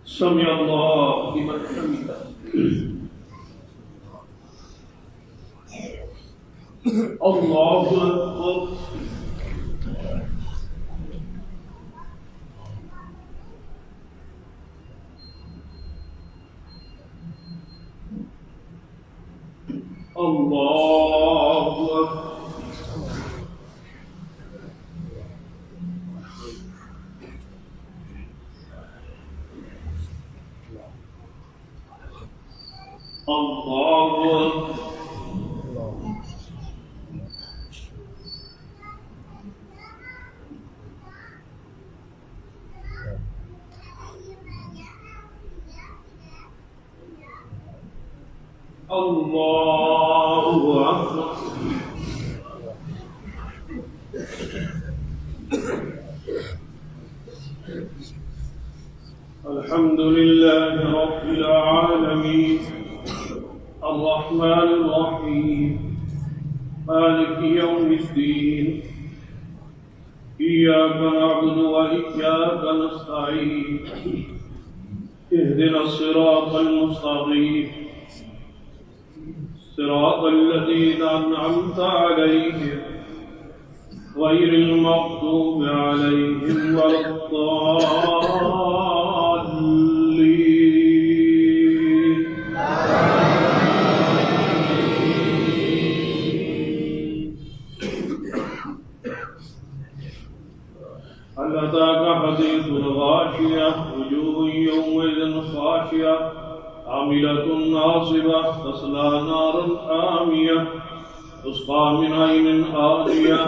سمع الله لمن حمده. الله أكبر. الله أكبر. الله أكبر. الله أكبر. الحمد لله رب العالمين الرحمن الرحيم مالك يوم الدين إياك نعبد وإياك نستعين اهدنا الصراط المستقيم صراط الذين أنعمت عليهم غير المغضوب عليهم ولا الضالين. هل أتاك حديث الغاشية عاملة ناصبة تصلى نارا حامية تسقى من عين آنية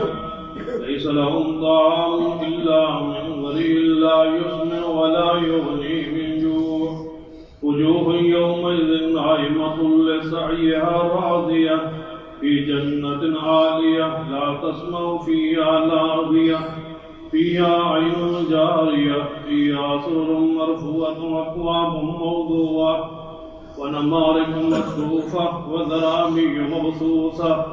ليس لهم طعام إلا من ضريع لا يسمن ولا يغني من جوع وجوه يومئذ ناعمة لسعيها راضية في جنة عالية لا تسمع فيها لاغية فيها عين جارية فيها سرر مرفوعة وأكواب موضوعة ونمارق مصفوفة وزرابي مبثوثة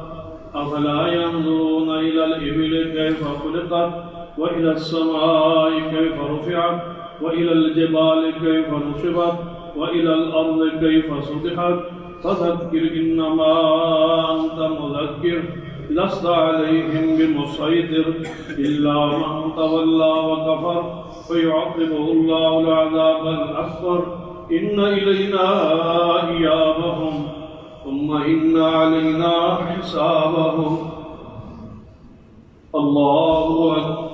أفلا ينظرون إلى الإبل كيف خلقت وإلى السماء كيف رفعت وإلى الجبال كيف نصبت وإلى الأرض كيف سطحت فذكر إنما أنت مذكر لست عليهم بمسيطر إلا من تولى وكفر فيعقبه الله العذاب الأكبر إن إلينا إيابهم ثم إن علينا حسابهم الله أكبر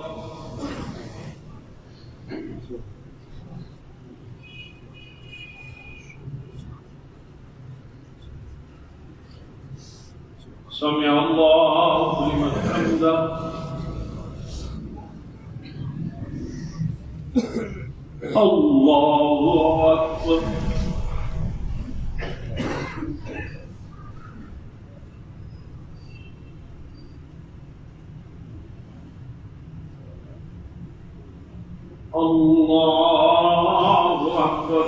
سمع الله لمن حمده الله أكبر الله أكبر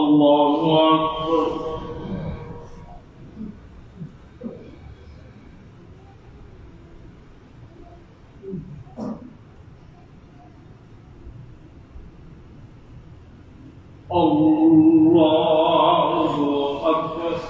الله أكبر الله أكبر